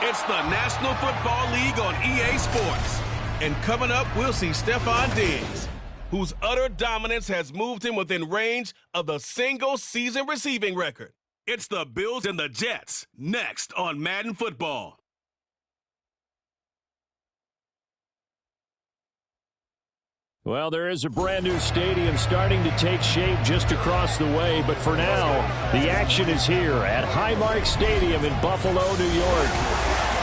It's the National Football League on EA Sports. And coming up, we'll see Stephon Diggs, whose utter dominance has moved him within range of the single-season receiving record. It's the Bills and the Jets, next on Madden Football. Well, there is a brand new stadium starting to take shape just across the way, but for now, the action is here at Highmark Stadium in Buffalo, New York.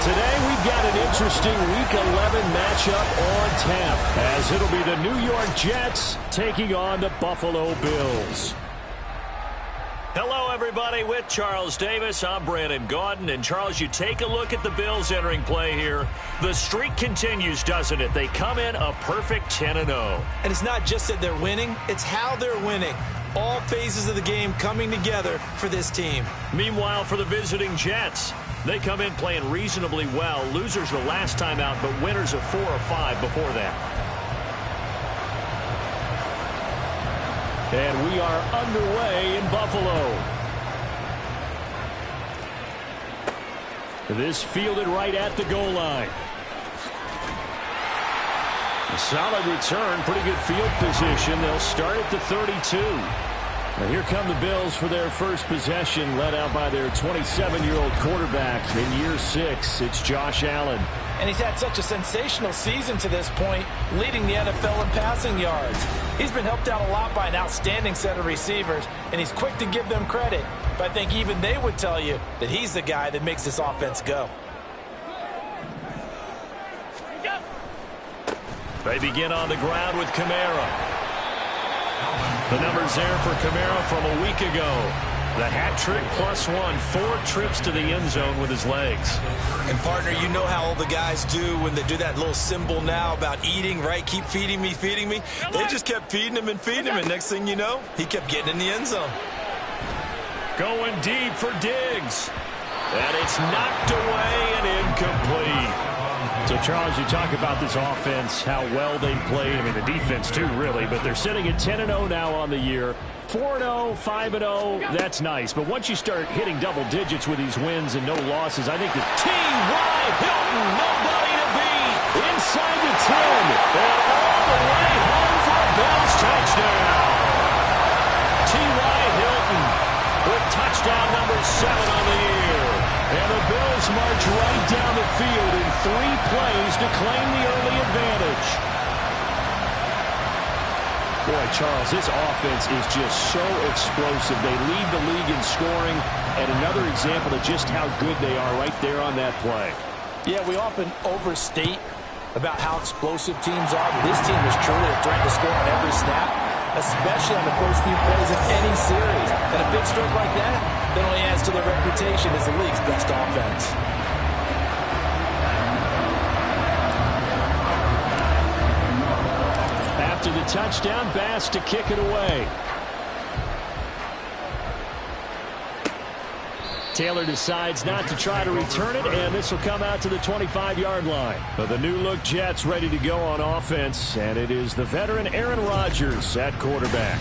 Today, we've got an interesting Week 11 matchup on tap, as it'll be the New York Jets taking on the Buffalo Bills. Hello, everybody. With Charles Davis, I'm Brandon Gaudin. And, Charles, you take a look at the Bills entering play here. The streak continues, doesn't it? They come in a perfect 10-0. And it's not just that they're winning, it's how they're winning. All phases of the game coming together for this team. Meanwhile, for the visiting Jets, they come in playing reasonably well. Losers the last time out, but winners of 4 or 5 before that. And we are underway in Buffalo. This fielded right at the goal line. A solid return, pretty good field position. They'll start at the 32. Now here come the Bills for their first possession, led out by their 27-year-old quarterback in year 6. It's Josh Allen. And he's had such a sensational season to this point, leading the NFL in passing yards. He's been helped out a lot by an outstanding set of receivers, and he's quick to give them credit. But I think even they would tell you that he's the guy that makes this offense go. They begin on the ground with Kamara. The numbers there for Kamara from a week ago. The hat trick +1, 4 trips to the end zone with his legs. And, partner, you know how all the guys do when they do that little symbol now about eating, right? Keep feeding me, feeding me. They just kept feeding him and feeding him, and next thing you know, he kept getting in the end zone. Going deep for Diggs. And it's knocked away and incomplete. So, Charles, you talk about this offense, how well they played. I mean, the defense, too, really. But they're sitting at 10-0 now on the year. 4-0, 5-0, that's nice. But once you start hitting double digits with these wins and no losses, I think the T.Y. Hilton, nobody to beat, inside the 10, and all the way home for a Bills touchdown. T.Y. Hilton with touchdown number 7 on the year. And the Bills march right down the field in 3 plays to claim the early advantage. Boy, Charles, this offense is just so explosive. They lead the league in scoring, and another example of just how good they are right there on that play. Yeah, we often overstate about how explosive teams are, but this team is truly a threat to score on every snap, especially on the first few plays of any series. And a big stroke like that only adds to their reputation as the league's best offense. After the touchdown, Bass to kick it away. Taylor decides not to try to return it, and this will come out to the 25-yard line. But the new-look Jets ready to go on offense, and it is the veteran Aaron Rodgers at quarterback.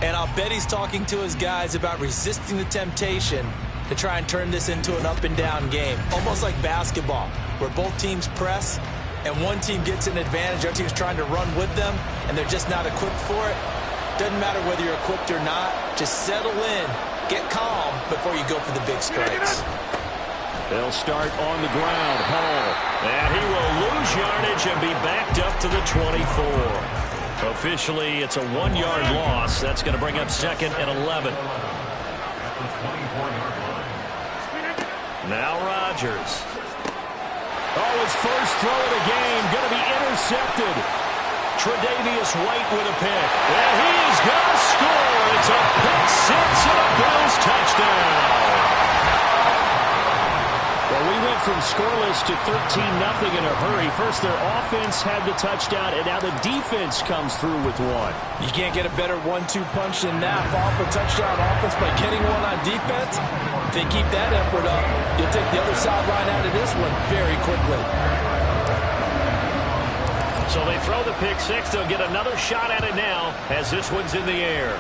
And I'll bet he's talking to his guys about resisting the temptation to try and turn this into an up-and-down game, almost like basketball, where both teams press, and one team gets an advantage, the other team's trying to run with them, and they're just not equipped for it. Doesn't matter whether you're equipped or not. Just settle in, get calm before you go for the big strikes. They'll start on the ground. Hall. And he will lose yardage and be backed up to the 24. Officially, it's a 1-yard loss. That's going to bring up 2nd and 11. Now Rodgers. Oh, his first throw of the game going to be intercepted. Tre'Davious White with a pick. And he is going to score. It's a pick 6 and a Bills touchdown. Well, we went from scoreless to 13-0 in a hurry. First, their offense had the touchdown, and now the defense comes through with one. You can't get a better 1-2 punch than that. Off a touchdown offense by getting one on defense. If they keep that effort up, you'll take the other sideline out of this one very quickly. So they throw the pick 6. They'll get another shot at it now as this one's in the air.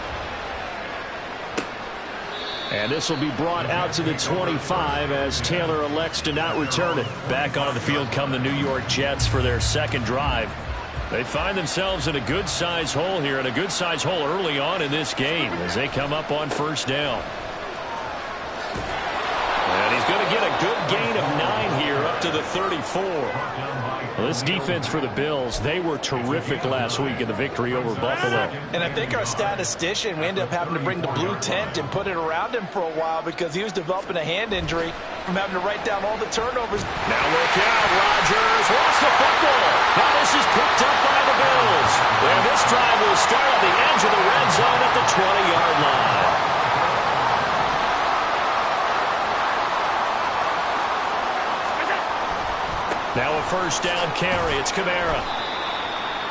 And this will be brought out to the 25 as Taylor elects to not return it. Back onto the field come the New York Jets for their second drive. They find themselves in a good-size hole here, and a good-size hole early on in this game as they come up on first down. And he's going to get a good gain of 9 here up to the 34. Well, this defense for the Bills, they were terrific last week in the victory over Buffalo. And I think our statistician, we ended up having to bring the blue tent and put it around him for a while because he was developing a hand injury from having to write down all the turnovers. Now look out, Rodgers lost the football. Now this is picked up by the Bills. And this drive will start on the edge of the red zone at the 20-yard line. Now a first down carry. It's Kamara.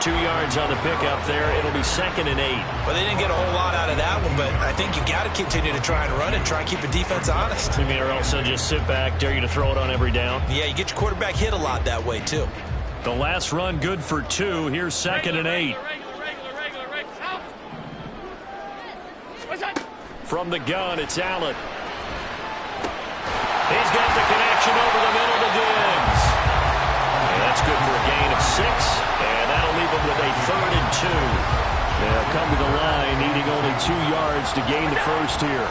2 yards on the pickup there. It'll be 2nd and 8. Well, they didn't get a whole lot out of that one, but I think you got to continue to try and run it, try and keep the defense honest. You mean, or also just sit back, dare you to throw it on every down? Yeah, you get your quarterback hit a lot that way, too. The last run good for 2. Here's 2nd and 8. From the gun, it's Allen. He's got the connection over the middle to Diggs. That's good for a gain of 6, and that'll leave them with a 3rd and 2. They'll come to the line, needing only 2 yards to gain the first here.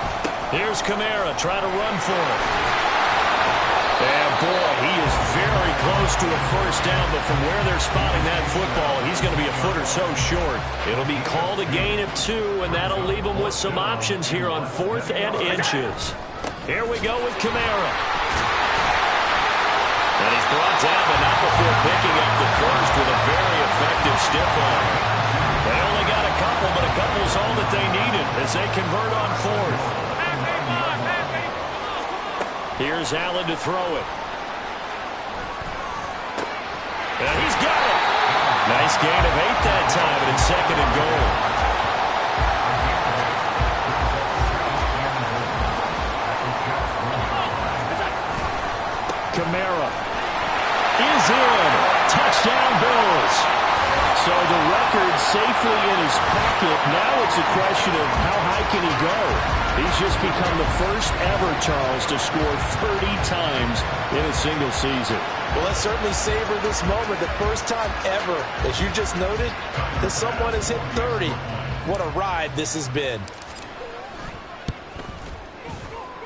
Here's Kamara trying to run for it. And boy, he is very close to a first down, but from where they're spotting that football, he's going to be a foot or so short. It'll be called a gain of 2, and that'll leave them with some options here on 4th and inches. Here we go with Kamara. And he's brought down, but not before picking up the first with a very effective stiff arm. They only got a couple, but a couple's all that they needed as they convert on 4th. Here's Allen to throw it. And he's got it. Nice gain of 8 that time, and it's 2nd and goal. Kamara is in. Touchdown, Bills. So the record safely in his pocket. Now it's a question of how high can he go. He's just become the first ever, Charles, to score 30 times in a single season. Well, let's certainly savor this moment. The first time ever, as you just noted, that someone has hit 30. What a ride this has been.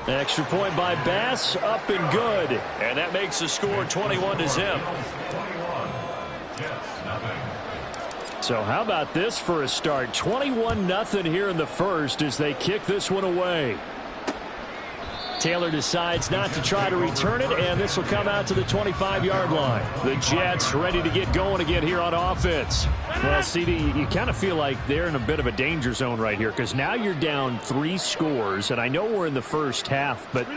Extra point by Bass, up and good. And that makes the score 21-0. So how about this for a start? 21-0 here in the first as they kick this one away. Taylor decides not to try to return it, and this will come out to the 25-yard line. The Jets ready to get going again here on offense. Well, CD, you kind of feel like they're in a bit of a danger zone right here because now you're down 3 scores, and I know we're in the first half, but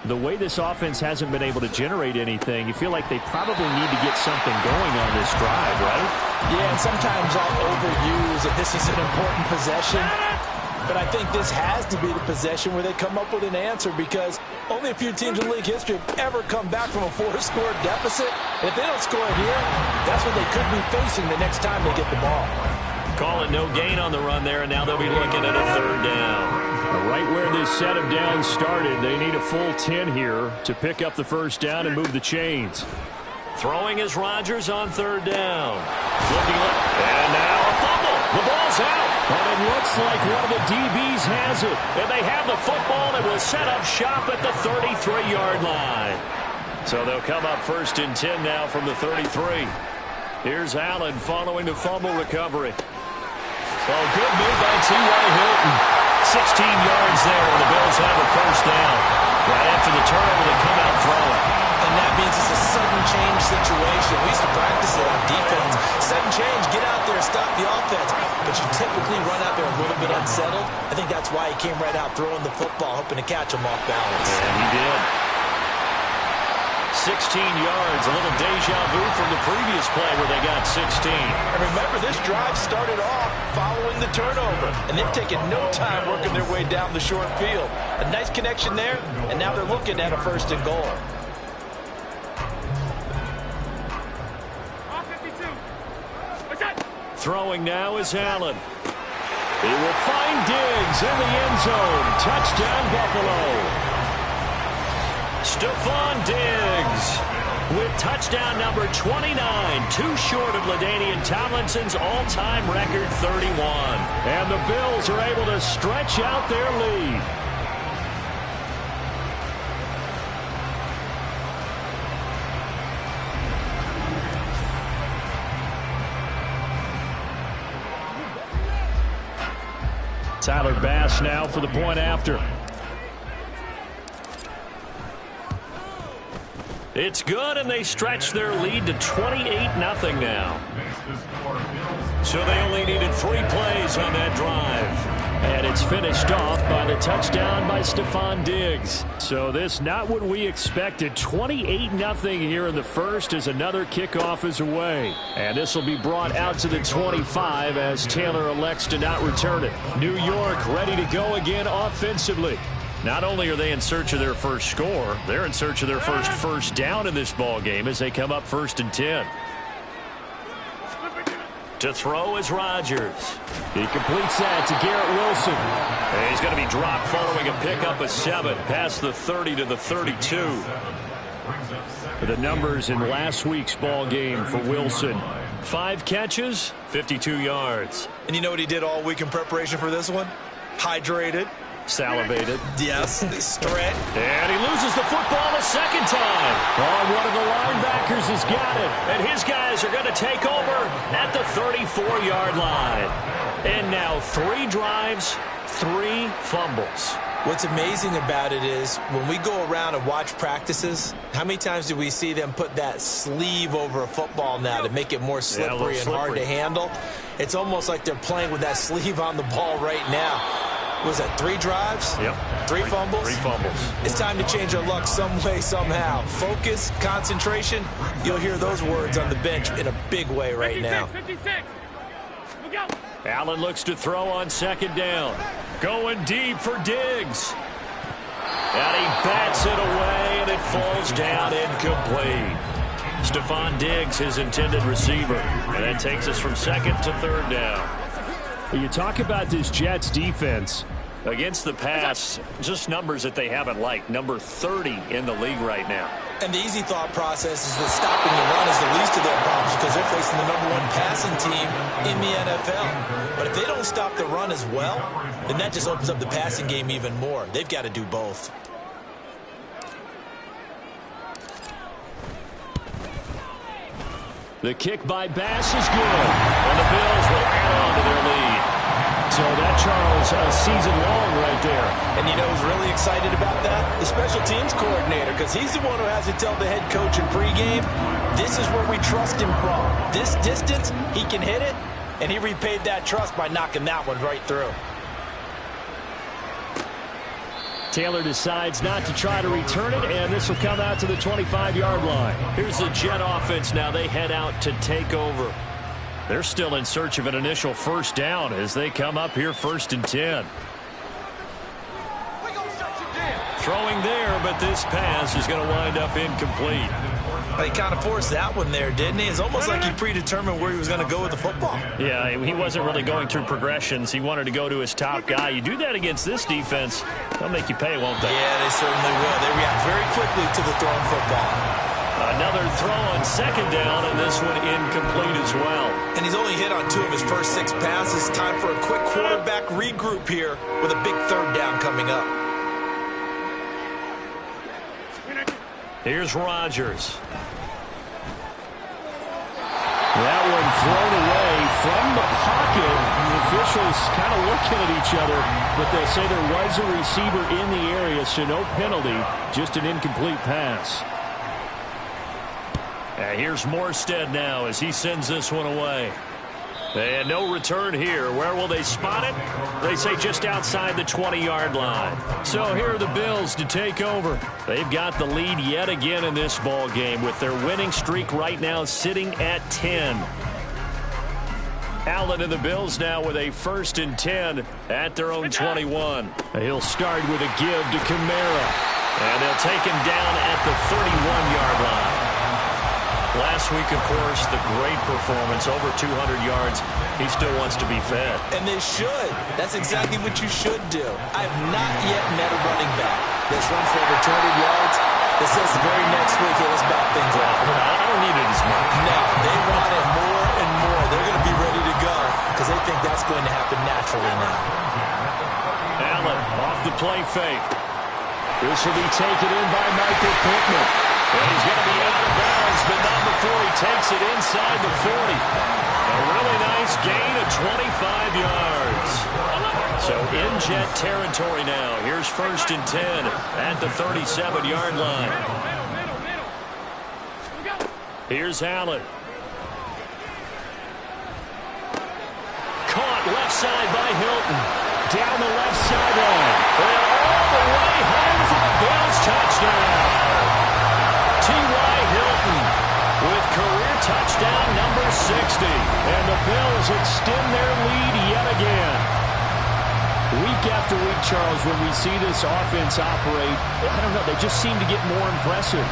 the way this offense hasn't been able to generate anything, you feel like they probably need to get something going on this drive, right? Yeah, and sometimes I'll overuse that this is an important possession. But I think this has to be the possession where they come up with an answer because only a few teams in league history have ever come back from a 4-score deficit. And if they don't score here, that's what they could be facing the next time they get the ball. Call it no gain on the run there, and now they'll be looking at a 3rd down. Right where this set of downs started, they need a full 10 here to pick up the first down and move the chains. Throwing is Rodgers on 3rd down. Looking left, and now a fumble. The ball's out. And it looks like one of the DBs has it. And they have the football and will set up shop at the 33-yard line. So they'll come up 1st and 10 now from the 33. Here's Allen following the fumble recovery. Oh, good move by T.Y. Hilton. 16 yards there, and the Bills have a first down. Right after the turnover, they come out throwing. And that means it's a sudden change situation. We used to practice it on defense. Sudden change, get out there, stop the offense. But you typically run out there a little bit unsettled. I think that's why he came right out throwing the football, hoping to catch him off balance. And he did. 16 yards, a little deja vu from the previous play where they got 16. And remember, this drive started off following the turnover, and they've taken no time working their way down the short field. A nice connection there, and now they're looking at a 1st and goal. Throwing now is Allen. He will find Diggs in the end zone. Touchdown, Buffalo. Stephon Diggs with touchdown number 29, too short of LaDainian Tomlinson's all-time record 31. And the Bills are able to stretch out their lead. Tyler Bass now for the point after. It's good, and they stretch their lead to 28-0 now. So they only needed 3 plays on that drive. And it's finished off by the touchdown by Stephon Diggs. So this not what we expected. 28-0 here in the first as another kickoff is away. And this will be brought out to the 25 as Taylor elects to not return it. New York ready to go again offensively. Not only are they in search of their first score, they're in search of their first down in this ball game as they come up 1st and 10. To throw is Rodgers. He completes that to Garrett Wilson. And he's going to be dropped following a pickup of 7 past the 30 to the 32. The numbers in last week's ball game for Wilson. 5 catches, 52 yards. And you know what he did all week in preparation for this one? Hydrated. Salivated. Yes, stretch. And he loses the football a second time. Oh, one of the linebackers has got it. And his guys are going to take over at the 34-yard line. And now 3 drives, 3 fumbles. What's amazing about it is when we go around and watch practices, how many times do we see them put that sleeve over a football now to make it more slippery and hard to handle? It's almost like they're playing with that sleeve on the ball right now. Was that 3 drives? Yep. 3 fumbles? 3 fumbles. It's time to change our luck some way, somehow. Focus, concentration, you'll hear those words on the bench in a big way right now. 56. Look out. Allen looks to throw on 2nd down. Going deep for Diggs. And he bats it away, and it falls down incomplete. Stephon Diggs, his intended receiver. And that takes us from 2nd to 3rd down. You talk about this Jets defense. Against the pass, just numbers that they haven't liked. Number 30 in the league right now. And the easy thought process is that stopping the run is the least of their problems because they're facing the #1 passing team in the NFL. But if they don't stop the run as well, then that just opens up the passing game even more. They've got to do both. The kick by Bass is good. And the Bills will add on to their lead. So that, Charles, a season long right there. And you know who's really excited about that? The special teams coordinator, because he's the one who has to tell the head coach in pregame, this is where we trust him from. This distance, he can hit it, and he repaid that trust by knocking that one right through. Taylor decides not to try to return it, and this will come out to the 25-yard line. Here's the Jet offense now. They head out to take over. They're still in search of an initial 1st down as they come up here 1st and 10. Throwing there, but this pass is going to wind up incomplete. He kind of forced that one there, didn't he? It's almost like he predetermined where he was going to go with the football. Yeah, he wasn't really going through progressions. He wanted to go to his top guy. You do that against this defense, they'll make you pay, won't they? Yeah, they certainly will. They react very quickly to the thrown football. Another throw on 2nd down, and this one incomplete as well. And he's only hit on 2 of his first 6 passes. Time for a quick quarterback regroup here with a big 3rd down coming up. Here's Rodgers. That one thrown away from the pocket. The officials kind of looking at each other, but they'll say there was a receiver in the area, so no penalty, just an incomplete pass. And here's Morstead now as he sends this one away. And no return here. Where will they spot it? They say just outside the 20-yard line. So here are the Bills to take over. They've got the lead yet again in this ball game with their winning streak right now sitting at 10. Allen and the Bills now with a 1st and 10 at their own 21. He'll start with a give to Kamara. And they'll take him down at the 31-yard line. Last week, of course, the great performance, over 200 yards. He still wants to be fed. And they should. That's exactly what you should do. I have not yet met a running back that's run for over 200 yards that says the very next week, hey, let's back things up. I don't need it as much. No, they run it more and more. They're going to be ready to go because they think that's going to happen naturally now. Allen off the play fake. This will be taken in by Michael Pittman. And he's going to be out of bounds, but not before he takes it inside the 40. A really nice gain of 25 yards. So in jet territory now. Here's 1st and 10 at the 37-yard line. Here's Allen. Caught left side by Hilton. Down the left sideline. And all the way home for the Bills touchdown. T.Y. Hilton with career touchdown number 60. And the Bills extend their lead yet again. Week after week, Charles, when we see this offense operate, I don't know, they just seem to get more impressive.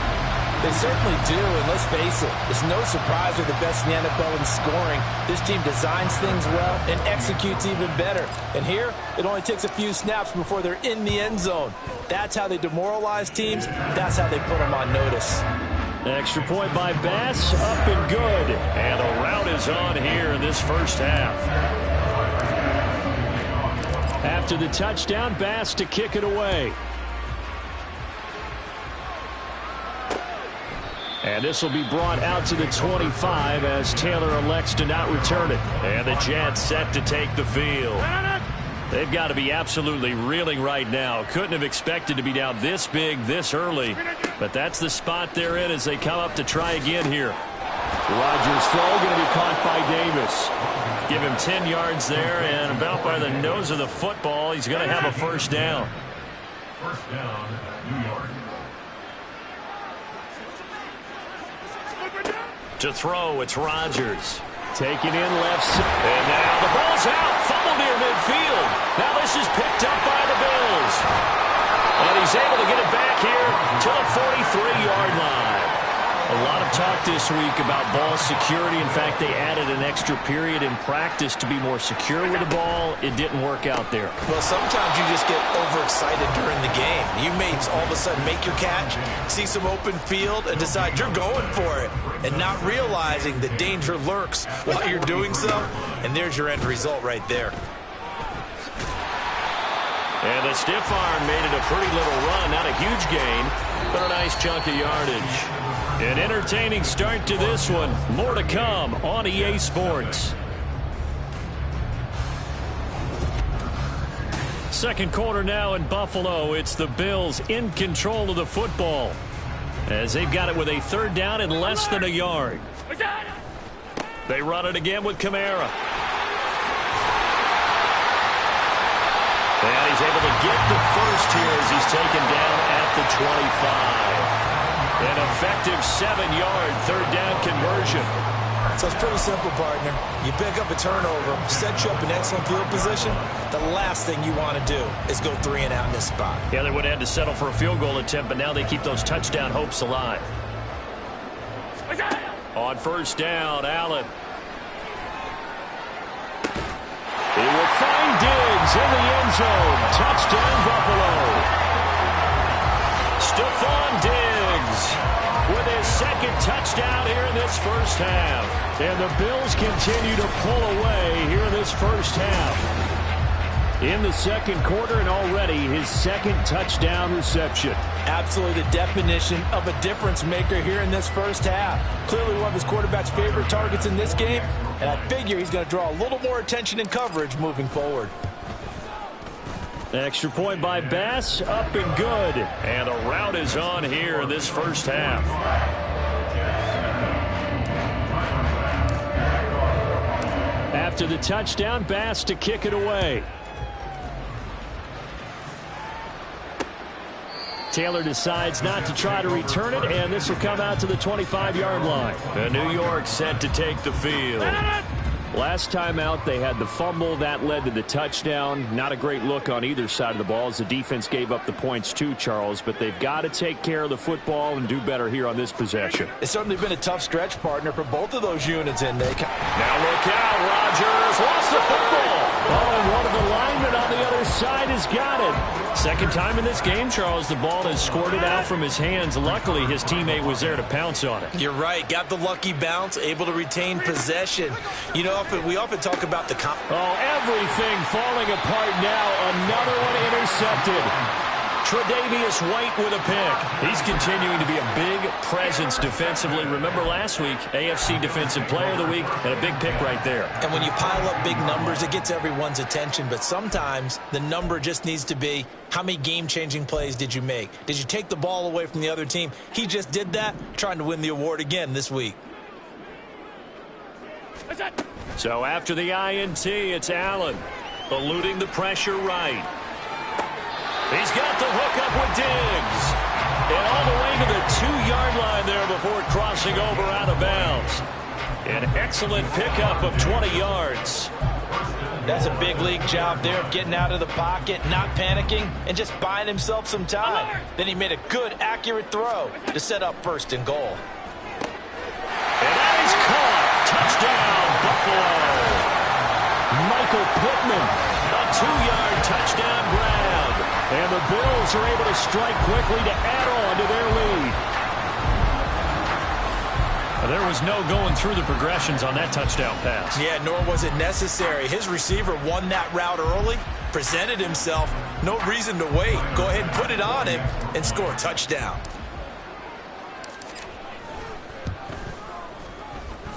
They certainly do, and let's face it, it's no surprise they're the best in the NFL in scoring. This team designs things well and executes even better. And here, it only takes a few snaps before they're in the end zone. That's how they demoralize teams. That's how they put them on notice. Extra point by Bass, up and good. And the route is on here in this first half. After the touchdown, Bass to kick it away. And this will be brought out to the 25 as Taylor elects to not return it. And the Jets set to take the field. They've got to be absolutely reeling right now. Couldn't have expected to be down this big, this early. But that's the spot they're in as they come up to try again here. Rodgers' throw going to be caught by Davis. Give him 10 yards there, and about by the nose of the football, he's going to have a first down. First down, New York. To throw, it's Rodgers. Taken in left side. And now the ball's out. Fumble near midfield. Now this is picked up by the Bills. And he's able to get it back here to the 43-yard line. A lot of talk this week about ball security. In fact, they added an extra period in practice to be more secure with the ball. It didn't work out there. Well, sometimes you just get overexcited during the game. You may all of a sudden make your catch, see some open field, and decide you're going for it, and not realizing the danger lurks while you're doing so. And there's your end result right there. And the stiff arm made it a pretty little run. Not a huge gain, but a nice chunk of yardage. An entertaining start to this one. More to come on EA Sports. Second quarter now in Buffalo. It's the Bills in control of the football as they've got it with a third down and less than a yard. They run it again with Kamara. And he's able to get the first here as he's taken down at the 25. An effective 7-yard third down conversion. So it's pretty simple, partner. You pick up a turnover, set you up in excellent field position. The last thing you want to do is go 3 and out in this spot. Yeah, they would have had to settle for a field goal attempt, but now they keep those touchdown hopes alive. On first down, Allen. He will find Diggs in the end zone. Touchdown, Buffalo. Stephon Diggs with his second touchdown here in this first half. And the Bills continue to pull away here in this first half. In the second quarter, and already his second touchdown reception. Absolutely the definition of a difference maker here in this first half. Clearly one of his quarterback's favorite targets in this game, and I figure he's going to draw a little more attention and coverage moving forward. Extra point by Bass, up and good. And a route is on here in this first half. After the touchdown, Bass to kick it away. Taylor decides not to try to return it, and this will come out to the 25-yard line. And New York set to take the field. Last time out, they had the fumble. That led to the touchdown. Not a great look on either side of the ball as the defense gave up the points too, Charles. But they've got to take care of the football and do better here on this possession. It's certainly been a tough stretch, partner, for both of those units. And they now look out. Rodgers lost the football. Oh, and one of the linemen on the other side has got it. Second time in this game, Charles, the ball has squirted out from his hands. Luckily, his teammate was there to pounce on it. You're right. Got the lucky bounce, able to retain possession. You know, we often talk about the... everything falling apart now. Another one intercepted. Tre'Davious White with a pick. He's continuing to be a big presence defensively. Remember last week, AFC Defensive Player of the Week, and a big pick right there. And when you pile up big numbers, it gets everyone's attention. But sometimes the number just needs to be, how many game-changing plays did you make? Did you take the ball away from the other team? He just did that, trying to win the award again this week. So after the INT, it's Allen, eluding the pressure right. He's got the hook up with Diggs. And all the way to the 2-yard line there before crossing over out of bounds. An excellent pickup of 20 yards. That's a big league job there of getting out of the pocket, not panicking, and just buying himself some time. Then he made a good, accurate throw to set up 1st and goal. And that is caught. Touchdown, Buffalo. Michael Pittman. A 2-yard touchdown grab. And the Bills are able to strike quickly to add on to their lead. There was no going through the progressions on that touchdown pass. Yeah, nor was it necessary. His receiver won that route early, presented himself. No reason to wait. Go ahead and put it on him and score a touchdown.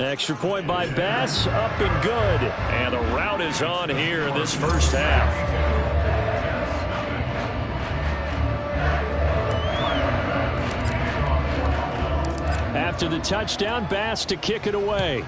Extra point by Bass, up and good. And the route is on here in this first half. After the touchdown, Bass to kick it away.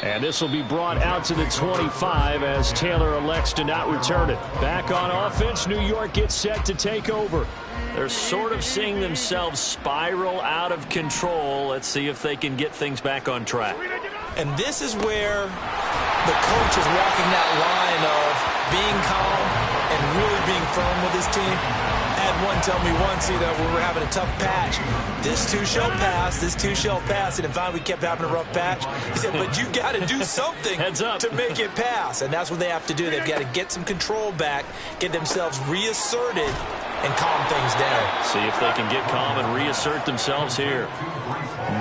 And this will be brought out to the 25 as Taylor elects to not return it. Back on offense, New York gets set to take over. They're sort of seeing themselves spiral out of control. Let's see if they can get things back on track. And this is where the coach is walking that line of being calm and really being firm with his team. I had one tell me once, we were having a tough patch. This too shall pass, this too shall pass. And finally we kept having a rough patch. He said, but you got to do something to make it pass. And that's what they have to do. They've got to get some control back, get themselves reasserted, and calm things down. See if they can get calm and reassert themselves here.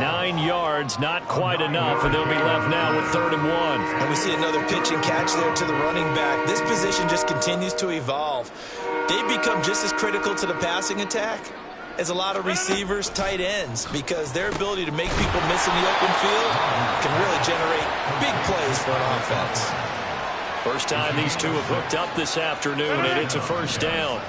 9 yards, not quite enough, and they'll be left now with 3rd and 1. And we see another pitch and catch there to the running back. This position just continues to evolve. They become just as critical to the passing attack as a lot of receivers, tight ends, because their ability to make people miss in the open field can really generate big plays for an offense. First time these two have hooked up this afternoon, and it's a first down.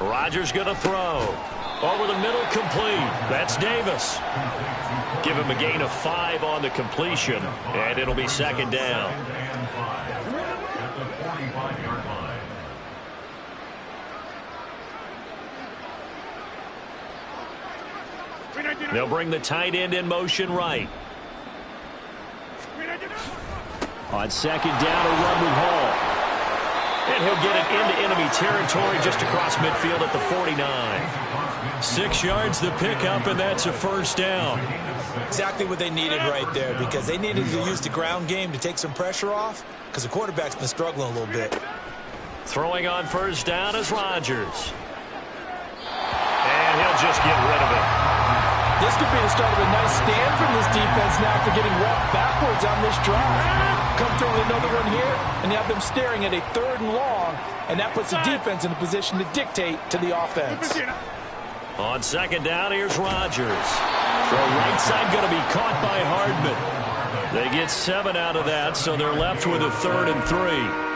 Rodgers going to throw. Over the middle, complete. That's Davis. Give him a gain of 5 on the completion, and it'll be 2nd down. They'll bring the tight end in motion right. On 2nd down, a run with Hall. And he'll get it into enemy territory just across midfield at the 49. 6 yards the pickup, and that's a first down. Exactly what they needed right there, because they needed to use the ground game to take some pressure off, because the quarterback's been struggling a little bit. Throwing on first down is Rodgers. And he'll just get rid of it. This could be the start of a nice stand from this defense now after getting wrapped backwards on this drive. Come through with another one here, and you have them staring at a 3rd and long, and that puts the defense in a position to dictate to the offense. On 2nd down, here's Rodgers. Throw right side going to be caught by Hardman. They get 7 out of that, so they're left with a 3rd and 3.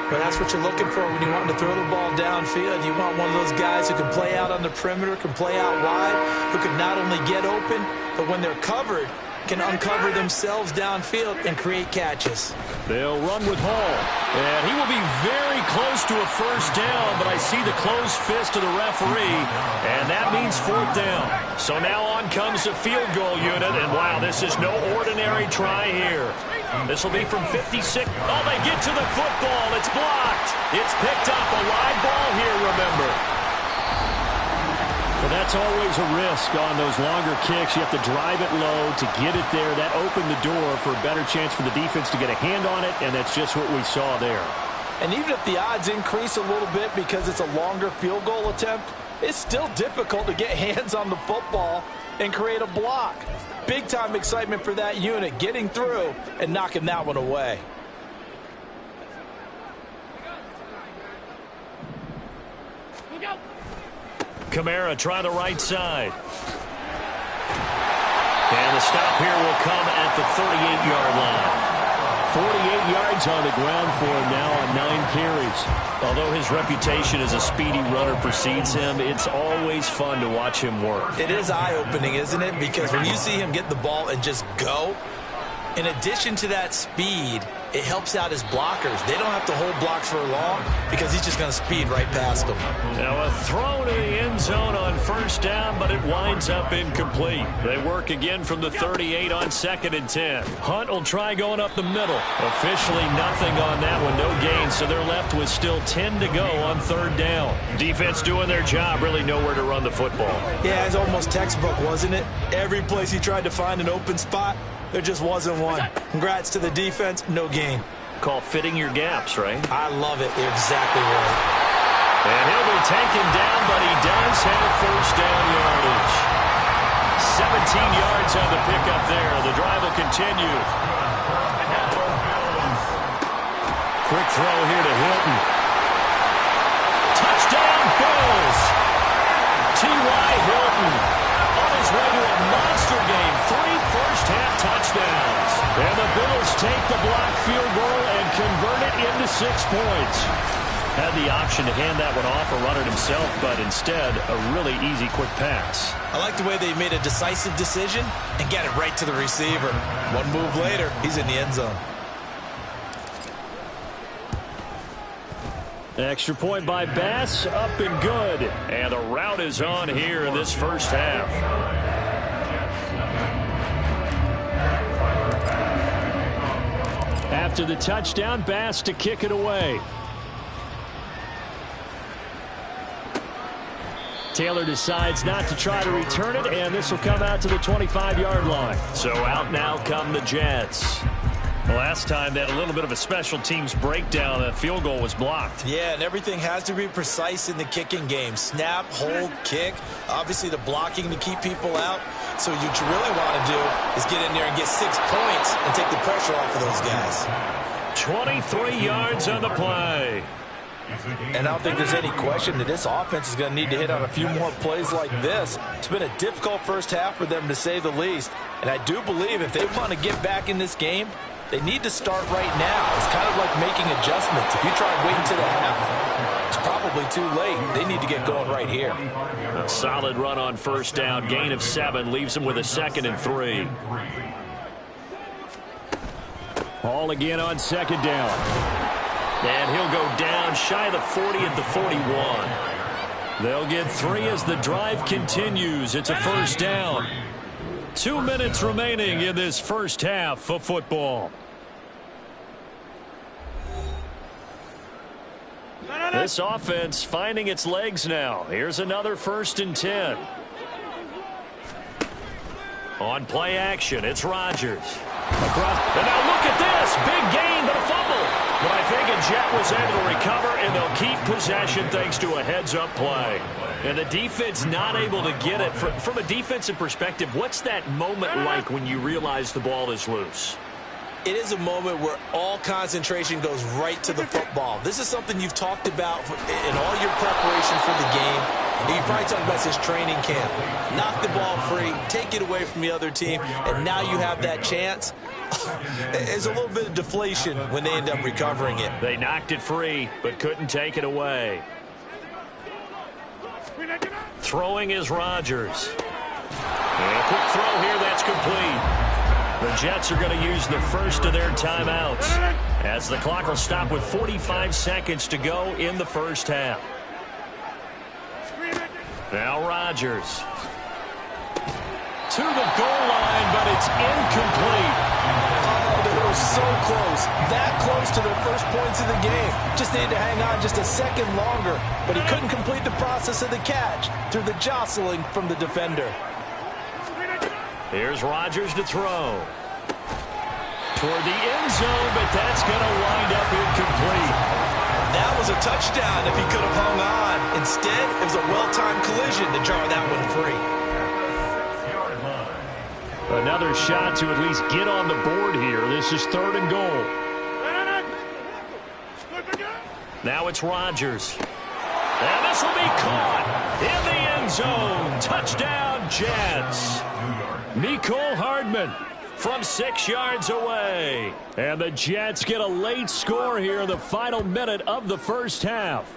But that's what you're looking for when you want to throw the ball downfield. You want one of those guys who can play out on the perimeter, can play out wide, who can not only get open, but when they're covered, can uncover themselves downfield and create catches. They'll run with Hall. And he will be very close to a first down, but I see the closed fist of the referee, and that means 4th down. So now on comes the field goal unit, and wow, this is no ordinary try here. This will be from 56. Oh, they get to the football. It's blocked. It's picked up. A live ball here, remember. But that's always a risk on those longer kicks. You have to drive it low to get it there. That opened the door for a better chance for the defense to get a hand on it, and that's just what we saw there. And even if the odds increase a little bit because it's a longer field goal attempt, it's still difficult to get hands on the football and create a block. Big-time excitement for that unit, getting through and knocking that one away. Kamara try the right side. And the stop here will come at the 38-yard line. 48 yards on the ground for him now on 9 carries. Although his reputation as a speedy runner precedes him, it's always fun to watch him work. It is eye-opening, isn't it? Because when you see him get the ball and just go, in addition to that speed, it helps out his blockers. They don't have to hold blocks for long because he's just going to speed right past them. Now a throw to the end zone on first down, but it winds up incomplete. They work again from the 38 on 2nd and 10. Hunt will try going up the middle. Officially nothing on that one, no gain, so they're left with still 10 to go on 3rd down. Defense doing their job, really nowhere to run the football. Yeah, it's almost textbook, wasn't it? Every place he tried to find an open spot, there just wasn't one. Congrats to the defense, no gain. Call fitting your gaps, right? I love it. You're exactly right. And he'll be taken down, but he does have first down yardage. 17 yards on the pickup there. The drive will continue. Quick throw here to Hilton. Touchdown, Bills! T.Y. Hilton on his way to a monster game. 3 first-half touchdowns. And the Bills take the blocked field goal and convert it into 6 points. Had the option to hand that one off or run it himself, but instead, a really easy, quick pass. I like the way they made a decisive decision and get it right to the receiver. One move later, he's in the end zone. Extra point by Bass, up and good. And the route is on here in this first half. After the touchdown, Bass to kick it away. Taylor decides not to try to return it, and this will come out to the 25-yard line. So out now come the Jets. Last time they had a little bit of a special teams breakdown. That field goal was blocked. Yeah, and everything has to be precise in the kicking game. Snap, hold, kick. Obviously the blocking to keep people out. So what you really want to do is get in there and get 6 points and take the pressure off of those guys. 23 yards on the play. And I don't think there's any question that this offense is going to need to hit on a few more plays like this. It's been a difficult first half for them, to say the least. And I do believe if they want to get back in this game, they need to start right now. It's kind of like making adjustments. If you try waiting to the half, it's probably too late. They need to get going right here. A solid run on first down. Gain of 7 leaves them with a 2nd and 3. Hall again on 2nd down. And he'll go down shy of the 40 at the 41. They'll get 3 as the drive continues. It's a first down. 2 minutes remaining in this first half of football. This offense finding its legs now. Here's another 1st and 10. On play action, it's Rodgers. Across. And now look at this. Big gain, but a fumble. But I think a Jet was able to recover, and they'll keep possession thanks to a heads-up play. And the defense not able to get it. From a defensive perspective, what's that moment like when you realize the ball is loose? It is a moment where all concentration goes right to the football. This is something you've talked about in all your preparation for the game. And you probably talked about since training camp. Knock the ball free, take it away from the other team, and now you have that chance. There's a little bit of deflation when they end up recovering it. They knocked it free, but couldn't take it away. Throwing is Rodgers. And a quick throw here, that's complete. The Jets are going to use the first of their timeouts as the clock will stop with 45 seconds to go in the first half. Now Rodgers. To the goal line, but it's incomplete. Oh, they were so close. That close to their first points of the game. Just needed to hang on just a second longer, but he couldn't complete the process of the catch through the jostling from the defender. Here's Rodgers to throw. Toward the end zone, but that's going to wind up incomplete. That was a touchdown if he could have hung on. Instead, it was a well-timed collision to jar that one free. Another shot to at least get on the board here. This is 3rd and goal. Now it's Rodgers. And this will be caught in the end zone. Touchdown, Jets. Mecole Hardman from 6 yards away. And the Jets get a late score here in the final minute of the first half.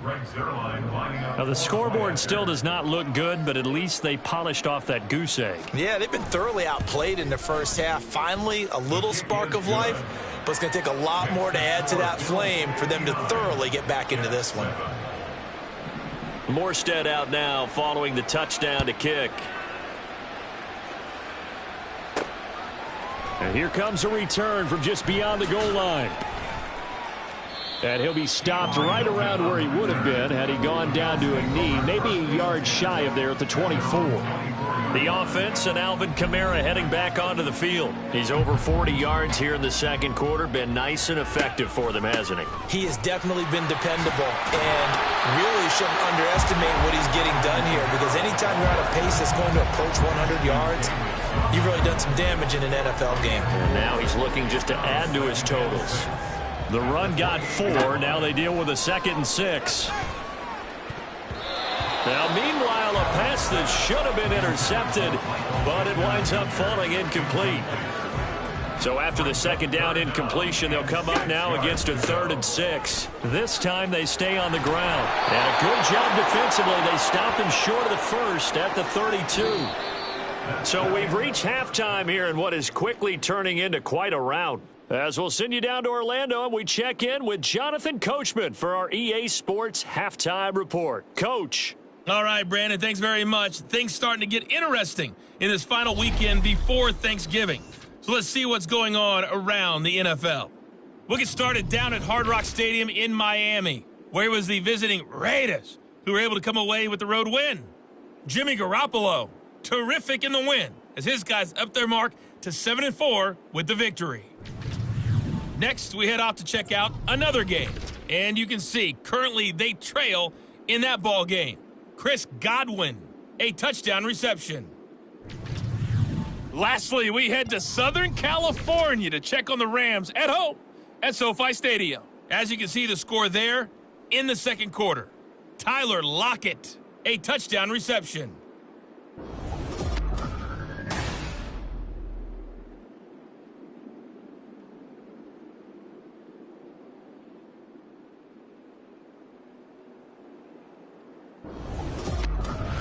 Now, the scoreboard still does not look good, but at least they polished off that goose egg. Yeah, they've been thoroughly outplayed in the first half. Finally, a little spark of life, but it's going to take a lot more to add to that flame for them to thoroughly get back into this one. Morstead out now following the touchdown to kick. And here comes a return from just beyond the goal line. And he'll be stopped right around where he would have been had he gone down to a knee, maybe a yard shy of there at the 24. The offense and Alvin Kamara heading back onto the field. He's over 40 yards here in the second quarter. Been nice and effective for them, hasn't he? He has definitely been dependable and really shouldn't underestimate what he's getting done here, because anytime you're on a pace that's going to approach 100 yards, you've really done some damage in an NFL game. And now he's looking just to add to his totals. The run got 4. Now they deal with a 2nd and 6. Now, meanwhile, a pass that should have been intercepted, but it winds up falling incomplete. So after the second down incompletion, they'll come up now against a 3rd and 6. This time they stay on the ground. And a good job defensively. They stop them short of the first at the 32. So we've reached halftime here in what is quickly turning into quite a rout. As we'll send you down to Orlando, and we check in with Jonathan Coachman for our EA Sports Halftime Report. Coach. All right, Brandon, thanks very much. Things starting to get interesting in this final weekend before Thanksgiving. So let's see what's going on around the NFL. We'll get started down at Hard Rock Stadium in Miami, where it was the visiting Raiders who were able to come away with the road win. Jimmy Garoppolo, terrific in the win, as his guys up their mark to 7-4 with the victory. Next, we head off to check out another game. And you can see, currently they trail in that ball game. Chris Godwin, a touchdown reception. Lastly, we head to Southern California to check on the Rams at home at SoFi Stadium. As you can see, the score there in the second quarter. Tyler Lockett, a touchdown reception.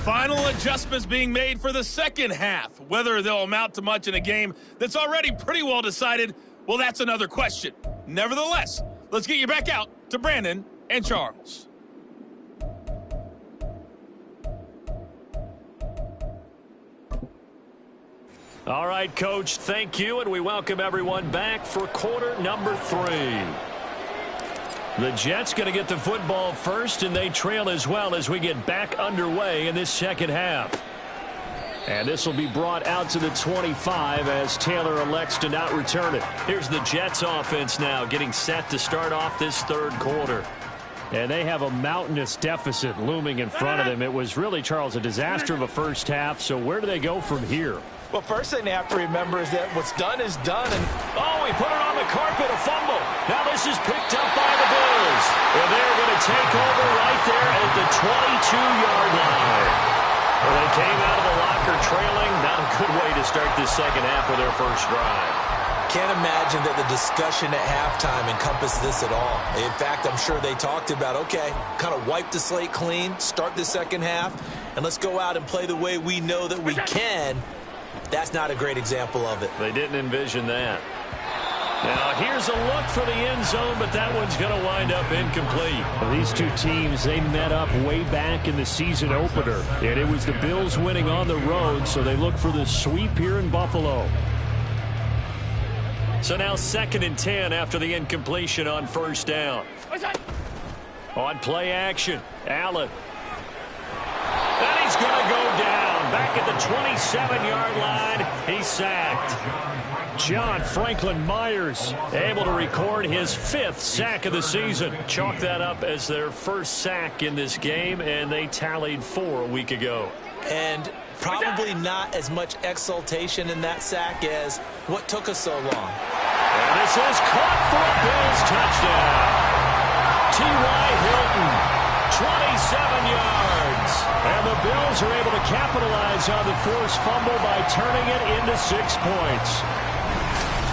Final adjustments being made for the second half. Whether they'll amount to much in a game that's already pretty well decided, well, that's another question. Nevertheless, let's get you back out to Brandon and Charles. All right, Coach, thank you, and we welcome everyone back for quarter number 3. The Jets going to get the football first, and they trail as well as we get back underway in this second half. And this will be brought out to the 25 as Taylor elects to not return it. Here's the Jets offense now getting set to start off this third quarter. And they have a mountainous deficit looming in front of them. It was really, Charles, a disaster of a first half. So where do they go from here? Well, first thing they have to remember is that what's done is done. And oh, he put it on the carpet, a fumble. Now this is picked up by the Bills. And they're going to take over right there at the 22-yard line. Well, they came out of the locker trailing. Not a good way to start this second half of their first drive. Can't imagine that the discussion at halftime encompassed this at all. In fact, I'm sure they talked about, okay, kind of wipe the slate clean, start the second half, and let's go out and play the way we know that we can That's not a great example of it. They didn't envision that. Now, here's a look for the end zone, but that one's going to wind up incomplete. Well, these two teams, they met up way back in the season opener, and it was the Bills winning on the road, so they look for the sweep here in Buffalo. So now 2nd and 10 after the incompletion on first down. On play action, Allen. And he's going to go down. Back at the 27-yard line, he's sacked. John Franklin Myers able to record his 5th sack of the season. Chalk that up as their first sack in this game, and they tallied 4 a week ago. And probably not as much exultation in that sack as what took us so long. And this is caught for a Bills touchdown. T.Y. Hilton, 27 yards. And the Bills are able to capitalize on the forced fumble by turning it into 6 points.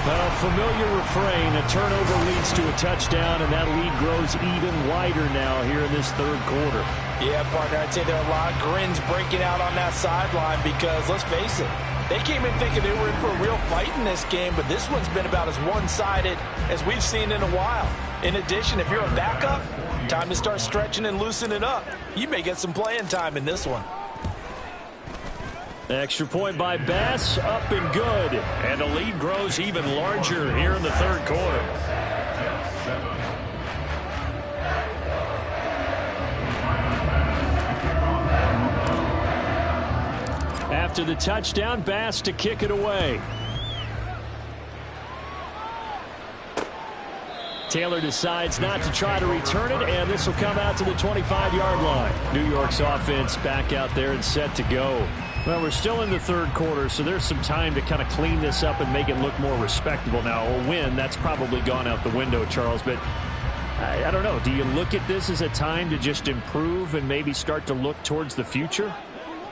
A familiar refrain, a turnover leads to a touchdown, and that lead grows even wider now here in this third quarter. Yeah, partner, I'd say there are a lot of grins breaking out on that sideline because, let's face it, they came in thinking they were in for a real fight in this game, but this one's been about as one-sided as we've seen in a while. In addition, if you're a backup, time to start stretching and loosening up. You may get some playing time in this one. Extra point by Bass, up and good. And the lead grows even larger here in the third quarter. After the touchdown, Bass to kick it away. Taylor decides not to try to return it, and this will come out to the 25-yard line. New York's offense back out there and set to go. Well, we're still in the third quarter, so there's some time to kind of clean this up and make it look more respectable. Now, a win, that's probably gone out the window, Charles, but I don't know. Do you look at this as a time to just improve and maybe start to look towards the future?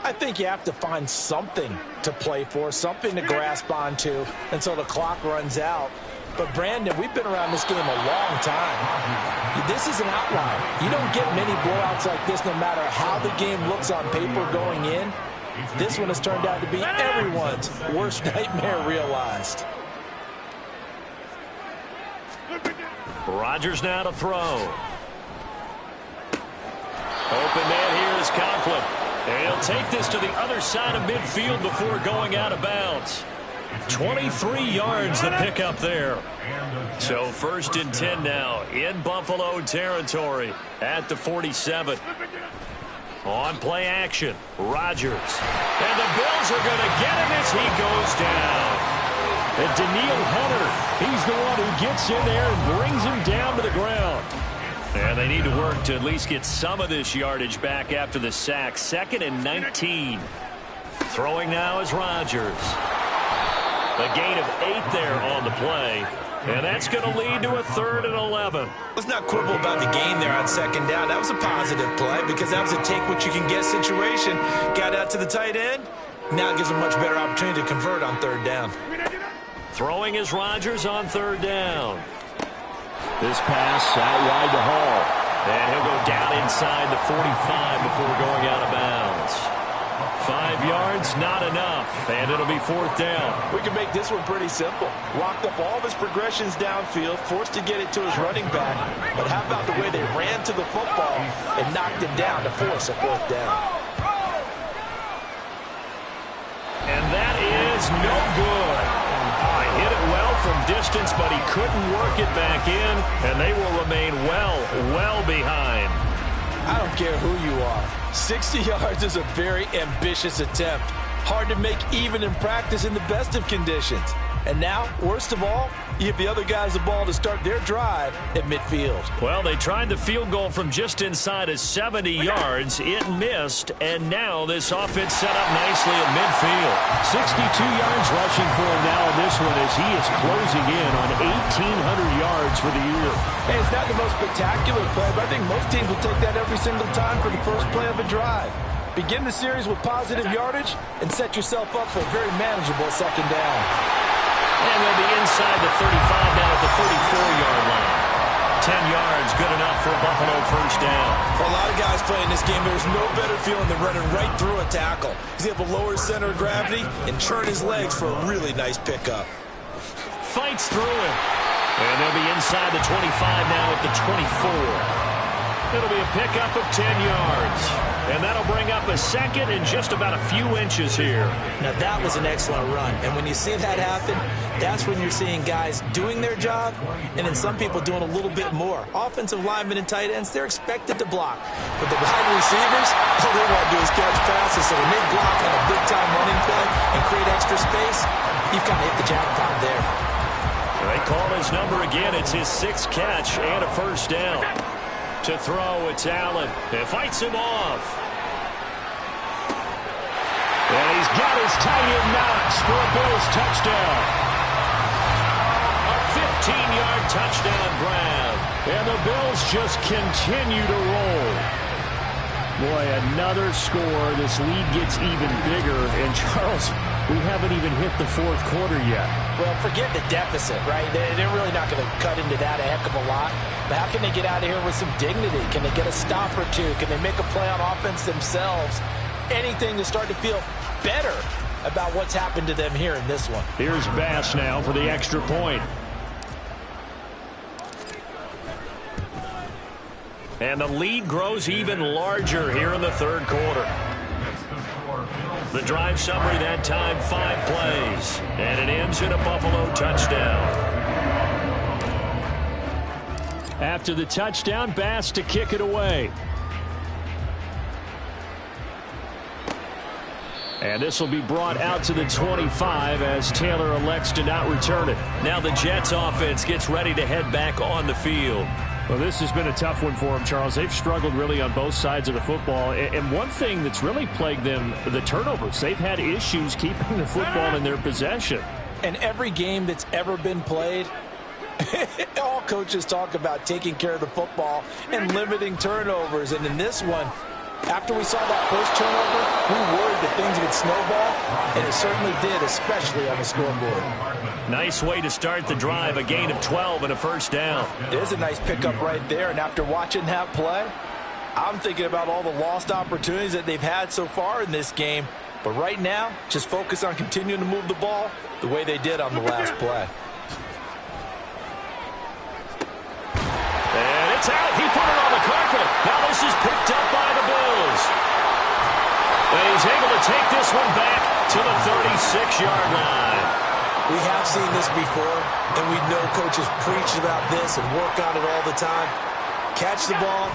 I think you have to find something to play for, something to grasp onto until the clock runs out. But, Brandon, we've been around this game a long time. This is an outlier. You don't get many blowouts like this no matter how the game looks on paper going in. This one has turned out to be everyone's worst nightmare realized. Rodgers now to throw. Open man here is Conklin. And he'll take this to the other side of midfield before going out of bounds. 23 yards the pickup there. So 1st and 10 now in Buffalo territory at the 47. On play action, Rodgers. And the Bills are going to get him as he goes down. And Daniil Hunter, he's the one who gets in there and brings him down to the ground. And they need to work to at least get some of this yardage back after the sack. 2nd and 19. Throwing now is Rodgers. A gain of 8 there on the play. And that's going to lead to a 3rd and 11. Let's not quibble about the gain there on 2nd down. That was a positive play because that was a take-what-you-can-get situation. Got out to the tight end. Now it gives a much better opportunity to convert on 3rd down. Throwing is Rodgers on 3rd down. This pass out wide to Hall. And he'll go down inside the 45 before going out of bounds. 5 yards, not enough, and it'll be 4th down. We can make this one pretty simple. Locked up all of his progressions downfield, forced to get it to his running back. But how about the way they ran to the football and knocked him down to force a 4th down? And that is no good. Hit it well from distance, but he couldn't work it back in, and they will remain well behind. I don't care who you are. 60 yards is a very ambitious attempt. Hard to make even in practice in the best of conditions. And now, worst of all, you give the other guys the ball to start their drive at midfield. Well, they tried the field goal from just inside of 70 yards. It missed, and now this offense set up nicely at midfield. 62 yards rushing for him now in this one as he is closing in on 1,800 yards for the year. Hey, it's not the most spectacular play, but I think most teams will take that every single time for the first play of a drive. Begin the series with positive yardage and set yourself up for a very manageable 2nd down. And they'll be inside the 35 now at the 34-yard line. 10 yards, good enough for a Buffalo first down. For a lot of guys playing this game, there's no better feeling than running right through a tackle. He's able to lower his center of gravity and turn his legs for a really nice pickup. Fights through it. And they'll be inside the 25 now at the 24. It'll be a pickup of 10 yards. And that'll bring up a second and just about a few inches here. Now, that was an excellent run. And when you see that happen, that's when you're seeing guys doing their job and then some people doing a little bit more. Offensive linemen and tight ends, they're expected to block. But the wide receivers, all they want to do is catch passes. So when they block on a big-time running play and create extra space, you've kind of hit the jackpot there. They call his number again. It's his 6th catch and a first down. To throw, it's Allen. It fights him off. And he's got his tight end Knox for a Bills touchdown. A 15-yard touchdown grab. And the Bills just continue to roll. Boy, another score. This lead gets even bigger. And Charles, we haven't even hit the 4th quarter yet. Well, forget the deficit, right? They're really not going to cut into that a heck of a lot. But how can they get out of here with some dignity? Can they get a stop or two? Can they make a play on offense themselves? Anything to start to feel better about what's happened to them here in this one. Here's Bass now for the extra point. And the lead grows even larger here in the 3rd quarter. The drive summary that time, 5 plays. And it ends in a Buffalo touchdown. After the touchdown, Bass to kick it away. And this will be brought out to the 25 as Taylor elects to not return it. Now the Jets offense gets ready to head back on the field. Well, this has been a tough one for them, Charles. They've struggled really on both sides of the football. And one thing that's really plagued them, the turnovers. They've had issues keeping the football in their possession. And every game that's ever been played, all coaches talk about taking care of the football and limiting turnovers. And in this one, after we saw that first turnover, we worried that things would snowball, and it certainly did, especially on the scoreboard. Nice way to start the drive, a gain of 12 and a first down. There's a nice pickup right there, and after watching that play, I'm thinking about all the lost opportunities that they've had so far in this game. But right now, just focus on continuing to move the ball the way they did on the last play. And it's out. He put it on the carpet. Now this is picked up by the Bills. And he's able to take this one back to the 36-yard line. We have seen this before, and we know coaches preach about this and work on it all the time. Catch the ball.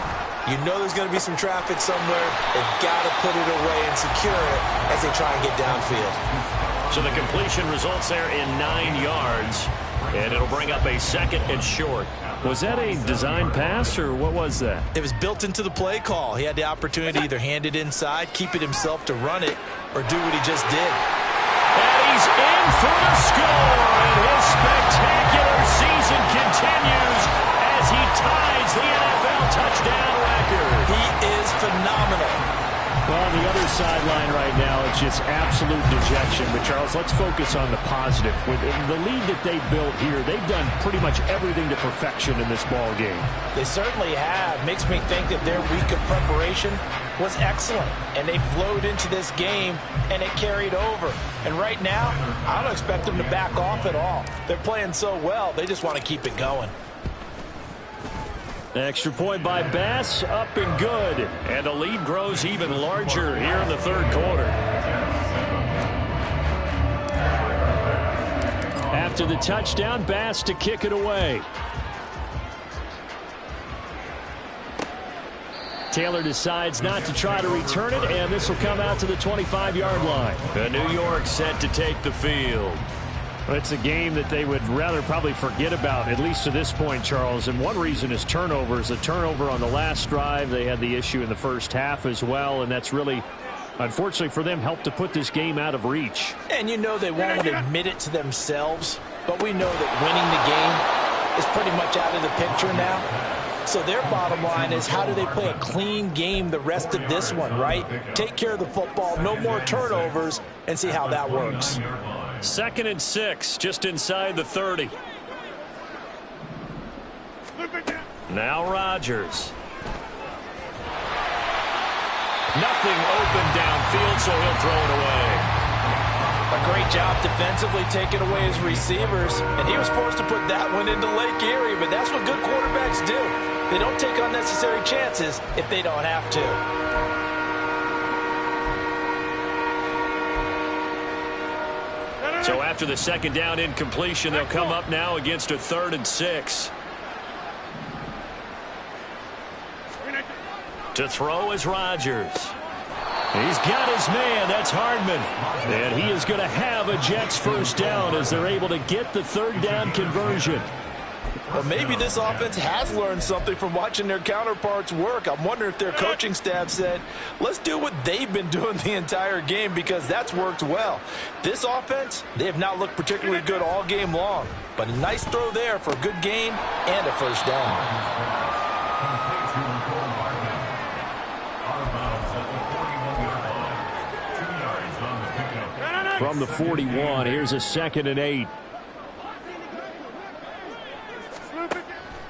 You know there's going to be some traffic somewhere. They've got to put it away and secure it as they try and get downfield. So the completion results there in 9 yards, and it'll bring up a 2nd and short. Was that a design pass, or what was that? It was built into the play call. He had the opportunity to either hand it inside, keep it himself to run it, or do what he just did. And he's in for the score, and his spectacular season continues as he ties the NFL touchdown record. He is phenomenal. Well, on the other sideline right now, it's just absolute dejection. But, Charles, let's focus on the positive. With the lead that they built here, they've done pretty much everything to perfection in this ball game. They certainly have. Makes me think that their week of preparation was excellent. And they flowed into this game, and it carried over. And right now, I don't expect them to back off at all. They're playing so well, they just want to keep it going. Extra point by Bass, up and good. And the lead grows even larger here in the 3rd quarter. After the touchdown, Bass to kick it away. Taylor decides not to try to return it, and this will come out to the 25-yard line. The New York set to take the field. It's a game that they would rather probably forget about, at least to this point, Charles. And one reason is turnovers. A turnover on the last drive. They had the issue in the first half as well, and that's really, unfortunately for them, helped to put this game out of reach. And you know they won't admit it to themselves, but we know that winning the game is pretty much out of the picture now. So their bottom line is, how do they play a clean game the rest of this one, right? Take care of the football, no more turnovers, and see how that works. 2nd and 6, just inside the 30. Now Rodgers. Nothing open downfield, so he'll throw it away. A great job defensively taking away his receivers, and he was forced to put that one into Lake Erie, but that's what good quarterbacks do. They don't take unnecessary chances if they don't have to. So after the second down incompletion, they'll come up now against a 3rd and 6. To throw is Rodgers. He's got his man. That's Hardman. And he is going to have a Jets first down as they're able to get the 3rd down conversion. Well, maybe this offense has learned something from watching their counterparts work. I'm wondering if their coaching staff said, let's do what they've been doing the entire game, because that's worked well. This offense, they have not looked particularly good all game long. But a nice throw there for a good gain and a first down. From the 41, here's a 2nd and 8.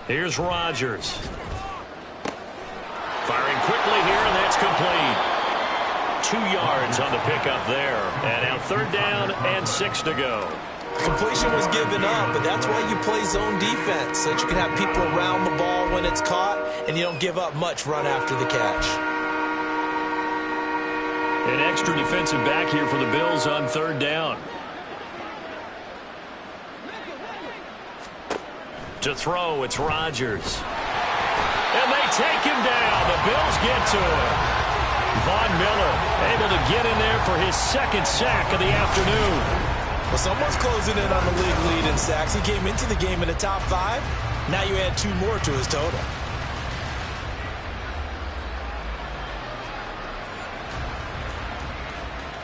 Here's Rodgers. Firing quickly here, and that's complete. 2 yards on the pickup there. And now 3rd down and 6 to go. Completion was given up, but that's why you play zone defense, so that you can have people around the ball when it's caught, and you don't give up much run after the catch. An extra defensive back here for the Bills on 3rd down. To throw, it's Rodgers. And they take him down. The Bills get to him. Von Miller able to get in there for his 2nd sack of the afternoon. Well, someone's closing in on the league lead in sacks. He came into the game in the top 5. Now you add 2 more to his total.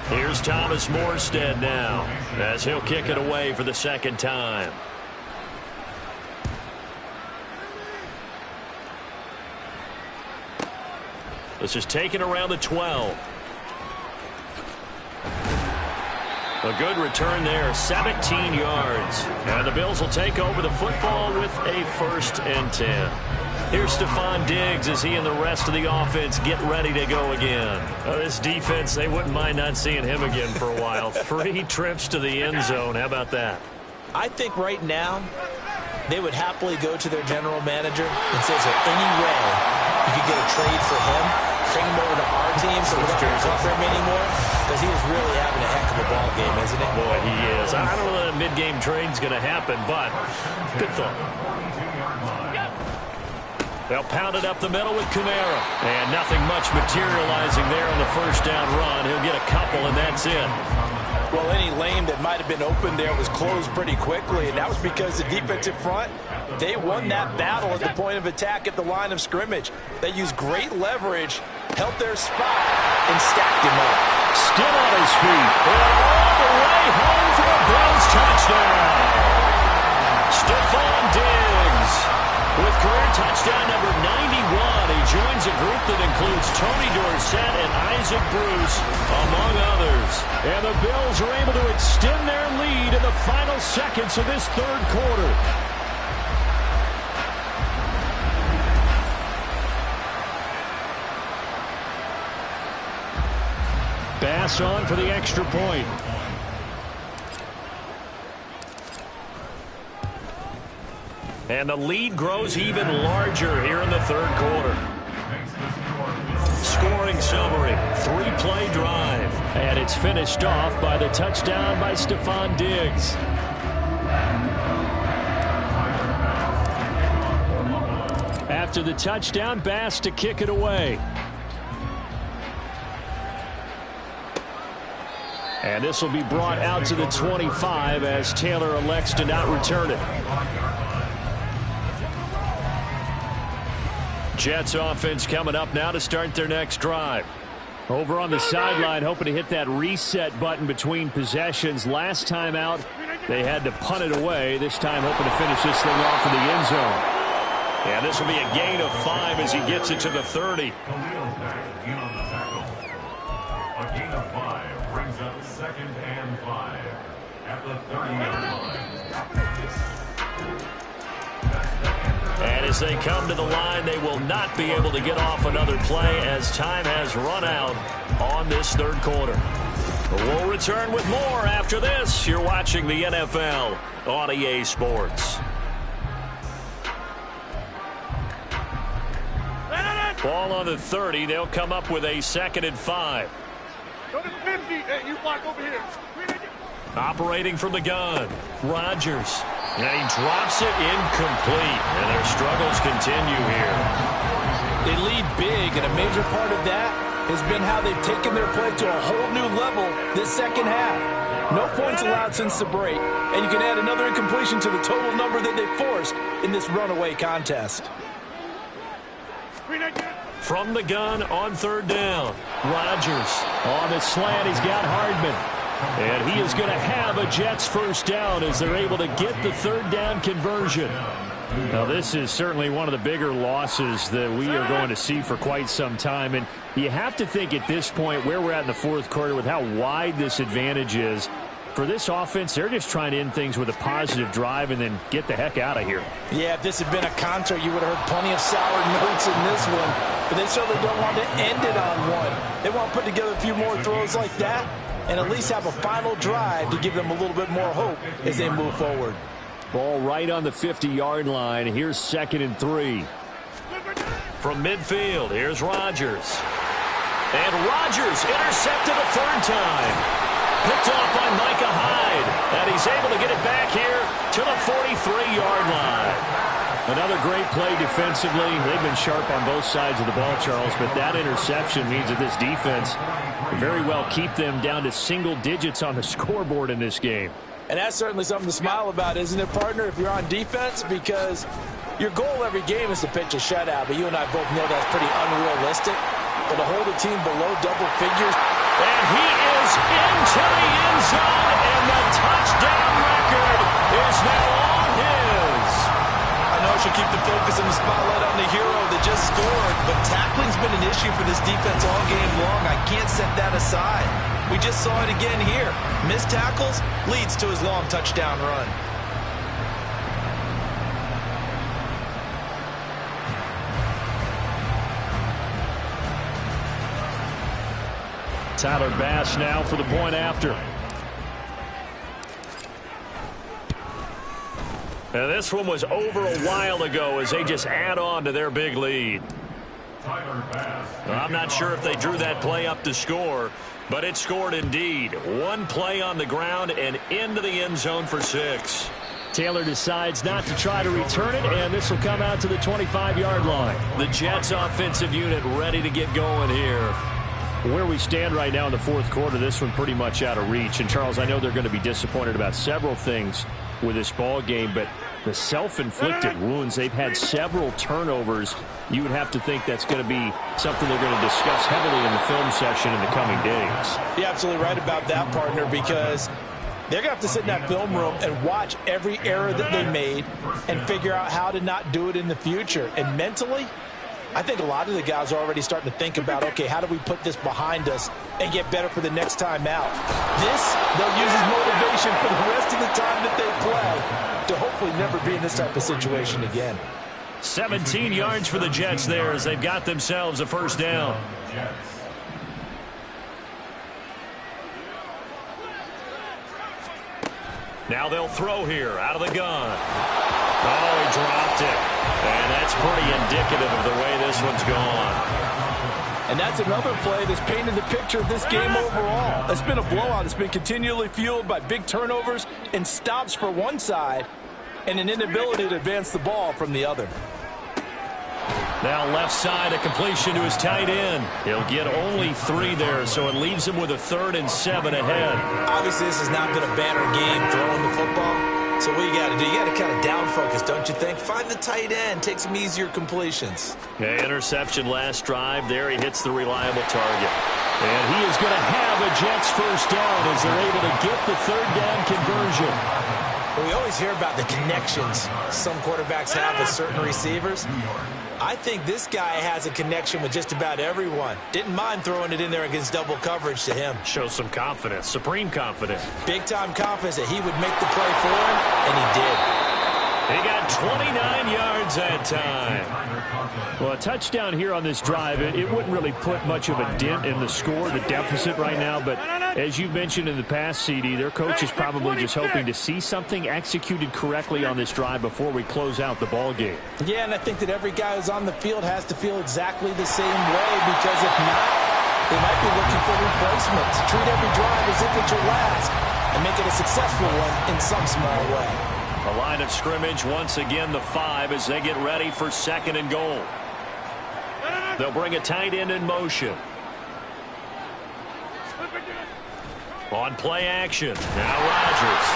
Here's Thomas Morstead now, as he'll kick it away for the 2nd time. This is taken around the 12. A good return there, 17 yards. And the Bills will take over the football with a 1st and 10. Here's Stephon Diggs as he and the rest of the offense get ready to go again. This defense, they wouldn't mind not seeing him again for a while. 3 trips to the end zone. How about that? I think right now they would happily go to their general manager and say, is there any way you could get a trade for him, bring him over to our team so we don't have to cover him anymore? Because he is really having a heck of a ball game, isn't he? Boy, he is. I don't know that a mid-game trade's going to happen, but good thought. They'll pound it up the middle with Kamara. And nothing much materializing there on the 1st down run. He'll get a couple, and that's it. Well, any lane that might have been open there was closed pretty quickly, and that was because the defensive front, they won that battle at the point of attack at the line of scrimmage. They used great leverage, held their spot, and stacked him up. Still on his feet. And all the way home for a Bills touchdown. Stephon Diggs with career touchdown number 91. He joins a group that includes Tony Dorsett and Isaac Bruce, among others. And the Bills are able to extend their lead in the final seconds of this 3rd quarter. Bass on for the extra point. And the lead grows even larger here in the 3rd quarter. Scoring summary, 3-play drive. And it's finished off by the touchdown by Stephon Diggs. After the touchdown, Bass to kick it away. And this will be brought out to the 25 as Taylor elects to not return it. Jets offense coming up now to start their next drive. Over on the sideline, hoping to hit that reset button between possessions. Last time out, they had to punt it away. This time, hoping to finish this thing off in the end zone. And this will be a gain of 5 as he gets it to the 30. A gain of 5 brings up 2nd and 5 at the 30-yard line. And as they come to the line, they will not be able to get off another play as time has run out on this third quarter. We'll return with more after this. You're watching the NFL on EA Sports. Ball on the 30. They'll come up with a 2nd and 5. Go to 50. Hey, you block over here. Operating from the gun, Rodgers. And he drops it incomplete. And their struggles continue here. They lead big, and a major part of that has been how they've taken their play to a whole new level this second half. No points allowed since the break, and you can add another incompletion to the total number that they forced in this runaway contest. From the gun on 3rd down, Rodgers. On the slant, he's got Hardman. And he is going to have a Jets first down as they're able to get the 3rd down conversion. Now, this is certainly one of the bigger losses that we are going to see for quite some time. And you have to think at this point where we're at in the 4th quarter with how wide this advantage is. For this offense, they're just trying to end things with a positive drive and then get the heck out of here. Yeah, if this had been a concert, you would have heard plenty of sour notes in this one. But they certainly don't want to end it on one. They want to put together a few more throws like that and at least have a final drive to give them a little bit more hope as they move forward. Ball right on the 50-yard line. Here's 2nd and 3. From midfield, here's Rodgers. And Rodgers intercepted a 3rd time. Picked off by Micah Hyde. And he's able to get it back here to the 43-yard line. Another great play defensively. They've been sharp on both sides of the ball, Charles, but that interception means that this defense very well keep them down to single digits on the scoreboard in this game. And that's certainly something to smile about, isn't it, partner, if you're on defense? Because your goal every game is to pitch a shutout, but you and I both know that's pretty unrealistic. But to hold a team below double figures. And he is into the end zone, and the touchdown record is now all his. I know I should keep the focus and the spotlight on the hero that just scored, but tackling's been an issue for this defense all game long. I can't set that aside. We just saw it again here. Missed tackles leads to his long touchdown run. Tyler Bass now for the point after. Now this one was over a while ago as they just add on to their big lead. I'm not sure if they drew that play up to score, but it scored indeed. One play on the ground and into the end zone for 6. Taylor decides not to try to return it, and this will come out to the 25-yard line. The Jets offensive unit ready to get going here. Where we stand right now in the 4th quarter, this one pretty much out of reach. And, Charles, I know they're going to be disappointed about several things with this ball game, but the self-inflicted wounds, they've had several turnovers. You would have to think that's going to be something they're going to discuss heavily in the film session in the coming days. You're absolutely right about that, partner, because they're going to have to sit in that film room and watch every error that they made and figure out how to not do it in the future. And mentally, I think a lot of the guys are already starting to think about, okay, how do we put this behind us and get better for the next time out? This, they'll use as motivation for the rest of the time that they play to hopefully never be in this type of situation again. 17 yards for the Jets there as they've got themselves a first down. Now they'll throw here out of the gun. Oh, he dropped it. And that's pretty indicative of the way this one's gone. And that's another play that's painted the picture of this game overall. It's been a blowout. It's been continually fueled by big turnovers and stops for one side and an inability to advance the ball from the other. Now left side, a completion to his tight end. He'll get only 3 there, so it leaves him with a 3rd and 7 ahead. Obviously, this has not been a banner game throwing the football. So what you got to do, you got to kind of down focus, don't you think? Find the tight end, take some easier completions. Okay, interception last drive. There he hits the reliable target. And he is going to have a Jets first down as they're able to get the 3rd down conversion. We always hear about the connections some quarterbacks have with certain receivers. I think this guy has a connection with just about everyone. Didn't mind throwing it in there against double coverage to him. Shows some confidence, supreme confidence. Big-time confidence that he would make the play for him, and he did. He got 29 yards that time. Well, a touchdown here on this drive, it wouldn't really put much of a dent in the score, the deficit right now. But as you mentioned in the past, CD, their coach is probably just hoping to see something executed correctly on this drive before we close out the ball game. Yeah, and I think that every guy who's on the field has to feel exactly the same way, because if not, they might be looking for replacements. Treat every drive as if it's your last and make it a successful one in some small way. The line of scrimmage, once again, the 5 as they get ready for 2nd and goal. They'll bring a tight end in motion. On play action. Now Rodgers.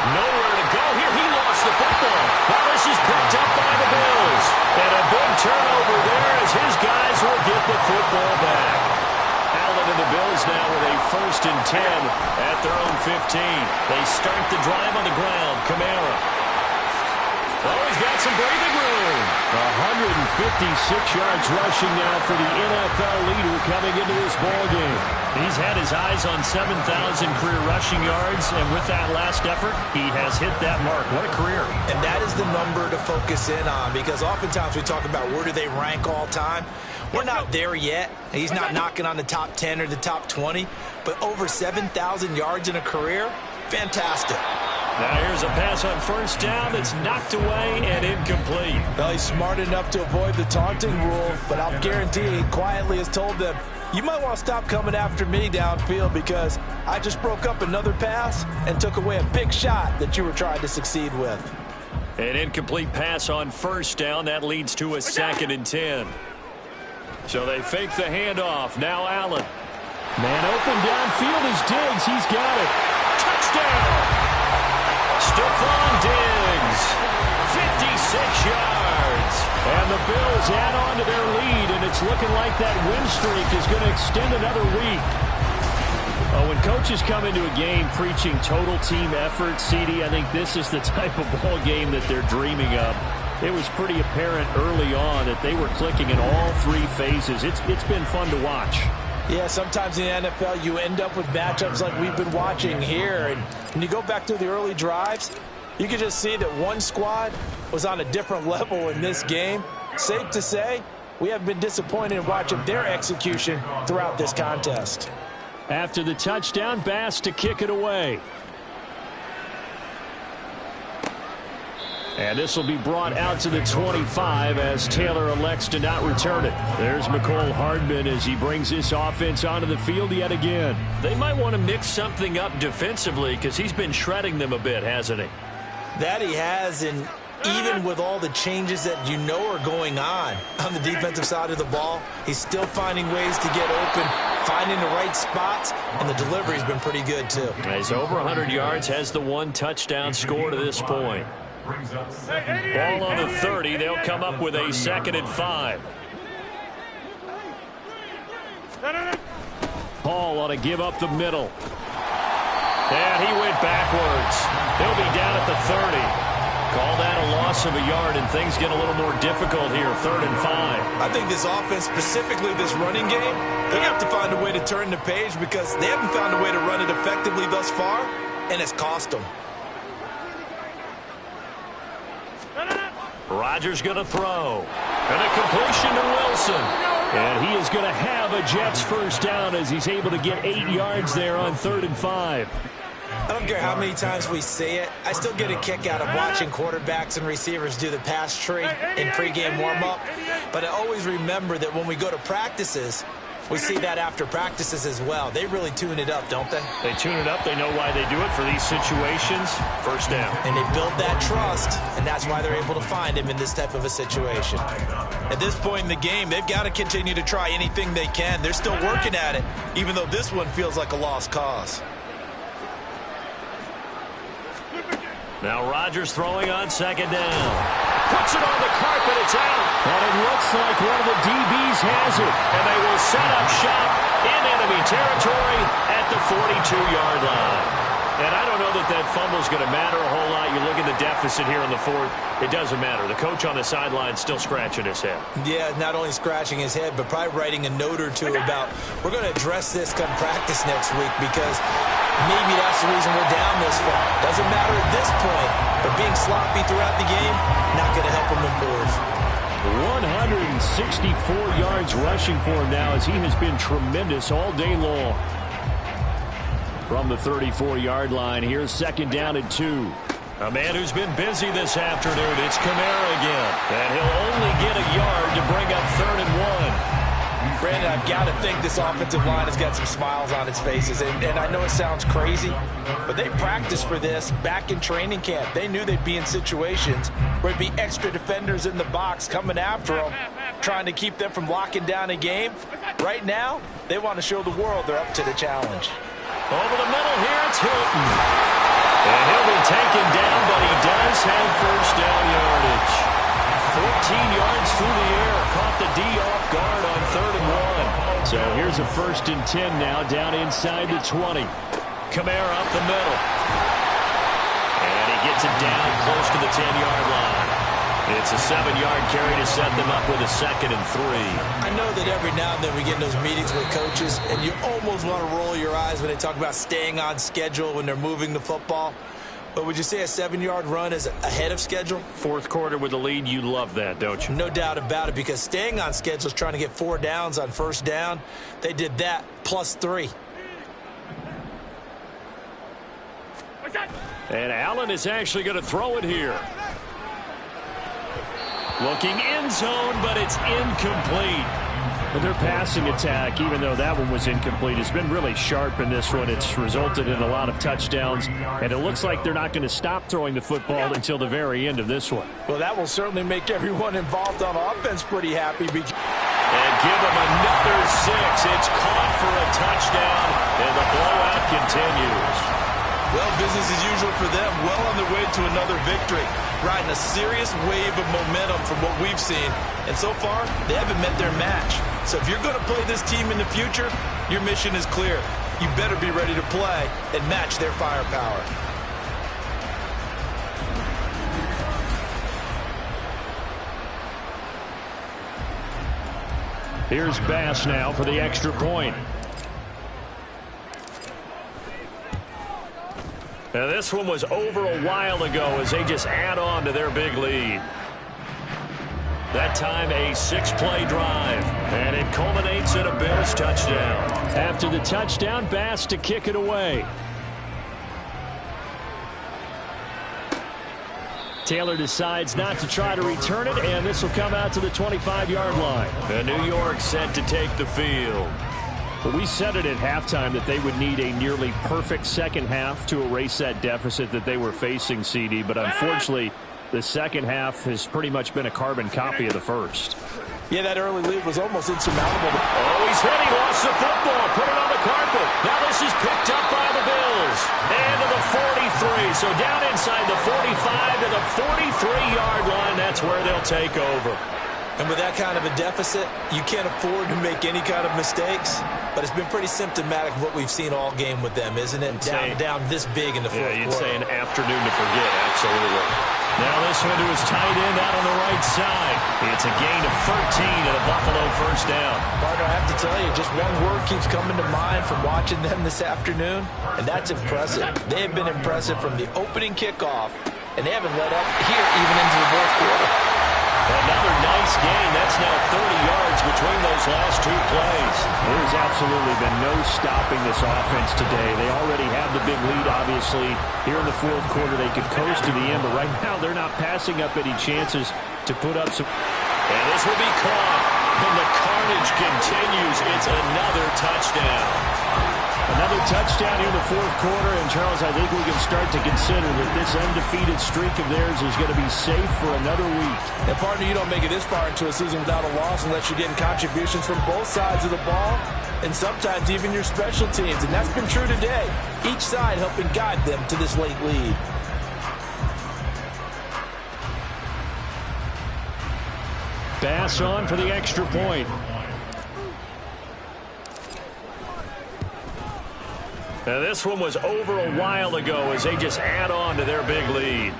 Nowhere to go here. He lost the football. Now this is picked up by the Bills. And a big turnover there as his guys will get the football back. Allen and the Bills now with a 1st and 10 at their own 15. They start the drive on the ground. Kamara. Oh, he's got some breathing room. 156 yards rushing now for the NFL leader coming into this ball game. He's had his eyes on 7,000 career rushing yards, and with that last effort, he has hit that mark. What a career. And that is the number to focus in on, because oftentimes we talk about where do they rank all time. We're not there yet. He's not knocking on the top 10 or the top 20, but over 7,000 yards in a career, fantastic. Now here's a pass on 1st down that's knocked away and incomplete. Well, he's smart enough to avoid the taunting rule, but I'll guarantee he quietly has told them, you might want to stop coming after me downfield, because I just broke up another pass and took away a big shot that you were trying to succeed with. An incomplete pass on 1st down. That leads to a 2nd and 10. So they fake the handoff. Now Allen. Man open downfield is Diggs. He's got it. Touchdown! Stephon Diggs, 56 yards. And the Bills add on to their lead, and it's looking like that win streak is going to extend another week. When coaches come into a game preaching total team effort, CD, I think this is the type of ball game that they're dreaming of. It was pretty apparent early on that they were clicking in all 3 phases. It's been fun to watch. Yeah, sometimes in the NFL you end up with matchups like we've been watching here. And when you go back to the early drives, you can just see that one squad was on a different level in this game. Safe to say, we have been disappointed in watching their execution throughout this contest. After the touchdown, Bass to kick it away. And this will be brought out to the 25 as Taylor elects to not return it. There's McCole Hardman as he brings this offense onto the field yet again. They might want to mix something up defensively, because he's been shredding them a bit, hasn't he? That he has, and even with all the changes that you know are going on the defensive side of the ball, he's still finding ways to get open, finding the right spots, and the delivery's been pretty good too. He's over 100 yards, has the 1 touchdown score to this point. Ball on the 30. They'll come up with a 2nd and 5. Paul ought to give up the middle. And he went backwards. He'll be down at the 30. Call that a loss of a yard, and things get a little more difficult here. 3rd and 5. I think this offense, specifically this running game, they have to find a way to turn the page, because they haven't found a way to run it effectively thus far, and it's cost them. Rodgers going to throw. And a completion to Wilson. And he is going to have a Jets 1st down as he's able to get 8 yards there on 3rd and 5. I don't care how many times we say it, I still get a kick out of watching quarterbacks and receivers do the pass tree in pregame warm-up. But I always remember that when we go to practices, we see that after practices as well. They really tune it up, don't they? They tune it up. They know why they do it for these situations. 1st down. And they build that trust, and that's why they're able to find him in this type of a situation. At this point in the game, they've got to continue to try anything they can. They're still working at it, even though this one feels like a lost cause. Now Rodgers throwing on 2nd down. Puts it on the carpet. It's out. And it looks like one of the DBs has it. And they will set up shop in enemy territory at the 42-yard line. And I don't know that that fumble is going to matter a whole lot. You look at the deficit here in the 4th. It doesn't matter. The coach on the sideline still scratching his head. Yeah, not only scratching his head, but probably writing a note or two about, we're going to address this come practice next week, because Maybe that's the reason we're down this far. Doesn't matter at this point, but being sloppy throughout the game, not going to help him improve. 164 yards rushing for him now as he has been tremendous all day long. From the 34-yard line, here's second down and 2. A man who's been busy this afternoon, it's Kamara again. And he'll only get a yard to bring up 3rd and 1. Brandon, I've got to think this offensive line has got some smiles on its faces. And I know it sounds crazy, but they practiced for this back in training camp. They knew they'd be in situations where it'd be extra defenders in the box coming after them, trying to keep them from locking down a game. Right now, they want to show the world they're up to the challenge. Over the middle here, it's Hilton. And he'll be taken down, but he does have first down yardage. 14 yards through the air. Caught the D off guard on 3rd and 1. So here's a 1st and 10 now down inside the 20. Kamara up the middle. And he gets it down close to the 10-yard line. It's a 7-yard carry to set them up with a 2nd and 3. I know that every now and then we get in those meetings with coaches, and you almost want to roll your eyes when they talk about staying on schedule when they're moving the football. But would you say a 7-yard run is ahead of schedule? Fourth quarter with the lead, you love that, don't you? No doubt about it, because staying on schedule is trying to get 4 downs on first down. They did that plus 3. And Allen is actually going to throw it here. Looking end zone, but it's incomplete. But their passing attack, even though that one was incomplete, has been really sharp in this one. It's resulted in a lot of touchdowns, and it looks like they're not going to stop throwing the football until the very end of this one. Well, that will certainly make everyone involved on offense pretty happy. And give them another 6. It's caught for a touchdown, and the blowout continues. Well, business as usual for them. Well on their way to another victory. Riding a serious wave of momentum from what we've seen. And so far, they haven't met their match. So if you're going to play this team in the future, your mission is clear. You better be ready to play and match their firepower. Here's Bass now for the extra point. Now this one was over a while ago as they just add on to their big lead. That time a 6-play drive. And it culminates in a Bills touchdown. After the touchdown, Bass to kick it away. Taylor decides not to try to return it, and this will come out to the 25-yard line. And New York set to take the field. But we said it at halftime that they would need a nearly perfect second half to erase that deficit that they were facing, CD. But unfortunately, the second half has pretty much been a carbon copy of the first. Yeah, that early lead was almost insurmountable. Oh, he's hit. He lost the football. Put it on the carpet. Now this is picked up by the Bills. And to the 43. So down inside the 45 to the 43-yard line. That's where they'll take over. And with that kind of a deficit, you can't afford to make any kind of mistakes. But it's been pretty symptomatic of what we've seen all game with them, isn't it? Down this big in the fourth quarter. Yeah, you'd say an afternoon to forget, absolutely. Now this one to his tight end out on the right side. It's a gain of 13 and a Buffalo first down. Partner, I have to tell you, just one word keeps coming to mind from watching them this afternoon, and that's impressive. They have been impressive from the opening kickoff, and they haven't let up here even into the fourth quarter. Another nice gain. That's now 30 yards between those last 2 plays. There's absolutely been no stopping this offense today. They already have the big lead, obviously. Here in the fourth quarter, they could coast to the end, but right now they're not passing up any chances to put up some. And this will be caught. And the carnage continues. It's another touchdown. Another touchdown here in the fourth quarter, and Charles, I think we can start to consider that this undefeated streak of theirs is going to be safe for another week. And partner, you don't make it this far into a season without a loss unless you're getting contributions from both sides of the ball, and sometimes even your special teams, and that's been true today. Each side helping guide them to this late lead. Bass on for the extra point. Now this one was over a while ago as they just add on to their big lead.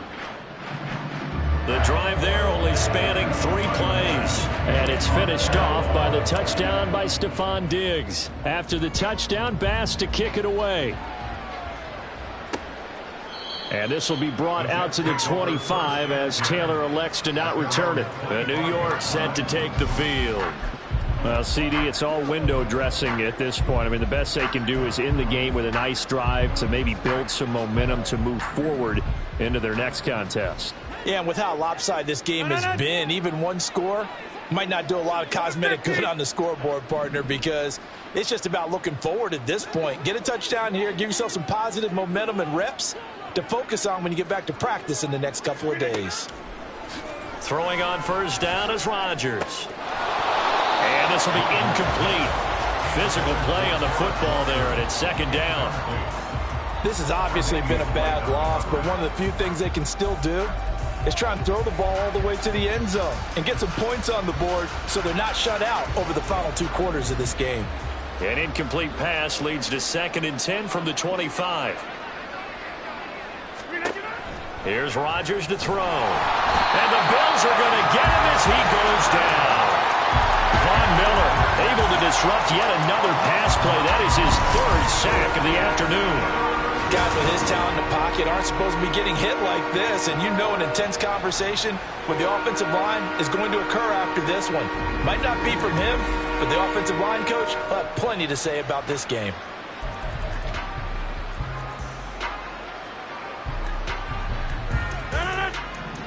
The drive there only spanning 3 plays. And it's finished off by the touchdown by Stephon Diggs. After the touchdown, Bass to kick it away. And this will be brought out to the 25 as Taylor elects to not return it. And New York set to take the field. Well, CD, it's all window dressing at this point. I mean, the best they can do is in the game with a nice drive to maybe build some momentum to move forward into their next contest. Yeah, and with how lopsided this game has been, even one score might not do a lot of cosmetic good on the scoreboard, partner, because it's just about looking forward at this point. Get a touchdown here, give yourself some positive momentum and reps to focus on when you get back to practice in the next couple of days. Throwing on first down is Rodgers. And this will be incomplete. Physical play on the football there, and it's second down. This has obviously been a bad loss, but one of the few things they can still do is try and throw the ball all the way to the end zone and get some points on the board so they're not shut out over the final 2 quarters of this game. An incomplete pass leads to 2nd and 10 from the 25. Here's Rodgers to throw. And the Bills are going to get him as he goes down. Von Miller able to disrupt yet another pass play. That is his 3rd sack of the afternoon. Guys with his talent in the pocket aren't supposed to be getting hit like this, and you know an intense conversation with the offensive line is going to occur after this one. Might not be from him, but the offensive line coach will have plenty to say about this game.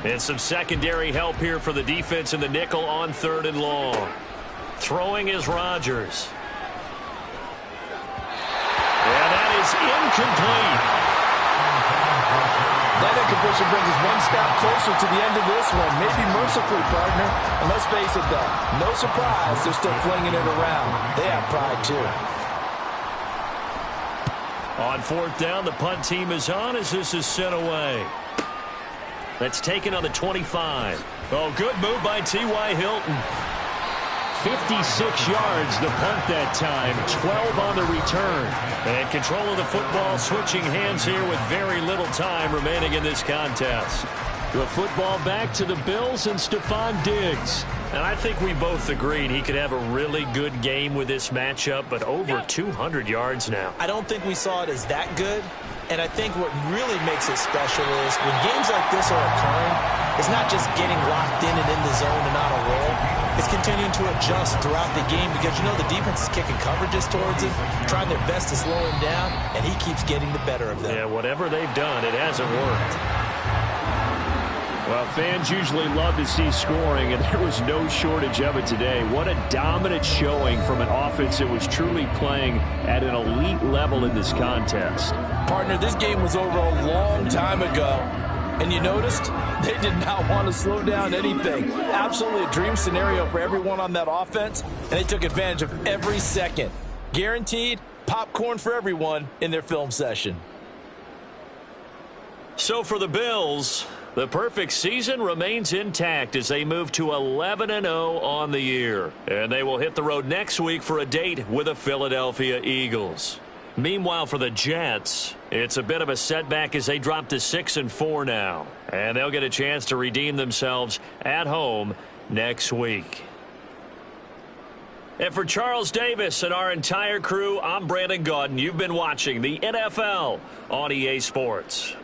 And some secondary help here for the defense in the nickel on 3rd and long. Throwing is Rodgers. And that is incomplete. That incompletion brings us one step closer to the end of this one. Maybe mercifully, partner. And let's face it, though, no surprise they're still flinging it around. They have pride, too. On 4th down, the punt team is on as this is sent away. That's taken on the 25. Oh, good move by T.Y. Hilton. 56 yards the punt that time, 12 on the return. And control of the football switching hands here with very little time remaining in this contest. The football back to the Bills and Stephon Diggs. And I think we both agreed he could have a really good game with this matchup, but over 200 yards now. I don't think we saw it as that good. And I think what really makes it special is when games like this are occurring, it's not just getting locked in and in the zone and on a roll. It's continuing to adjust throughout the game because, you know, the defense is kicking coverages towards him, trying their best to slow him down, and he keeps getting the better of them. Yeah, whatever they've done, it hasn't worked. Well, fans usually love to see scoring, and there was no shortage of it today. What a dominant showing from an offense that was truly playing at an elite level in this contest. Partner, this game was over a long time ago, and you noticed they did not want to slow down anything. Absolutely a dream scenario for everyone on that offense, and they took advantage of every second. Guaranteed popcorn for everyone in their film session. So for the Bills, the perfect season remains intact as they move to 11-0 on the year. And they will hit the road next week for a date with the Philadelphia Eagles. Meanwhile, for the Jets, it's a bit of a setback as they drop to 6-4 now. And they'll get a chance to redeem themselves at home next week. And for Charles Davis and our entire crew, I'm Brandon Gaudin. You've been watching the NFL on EA Sports.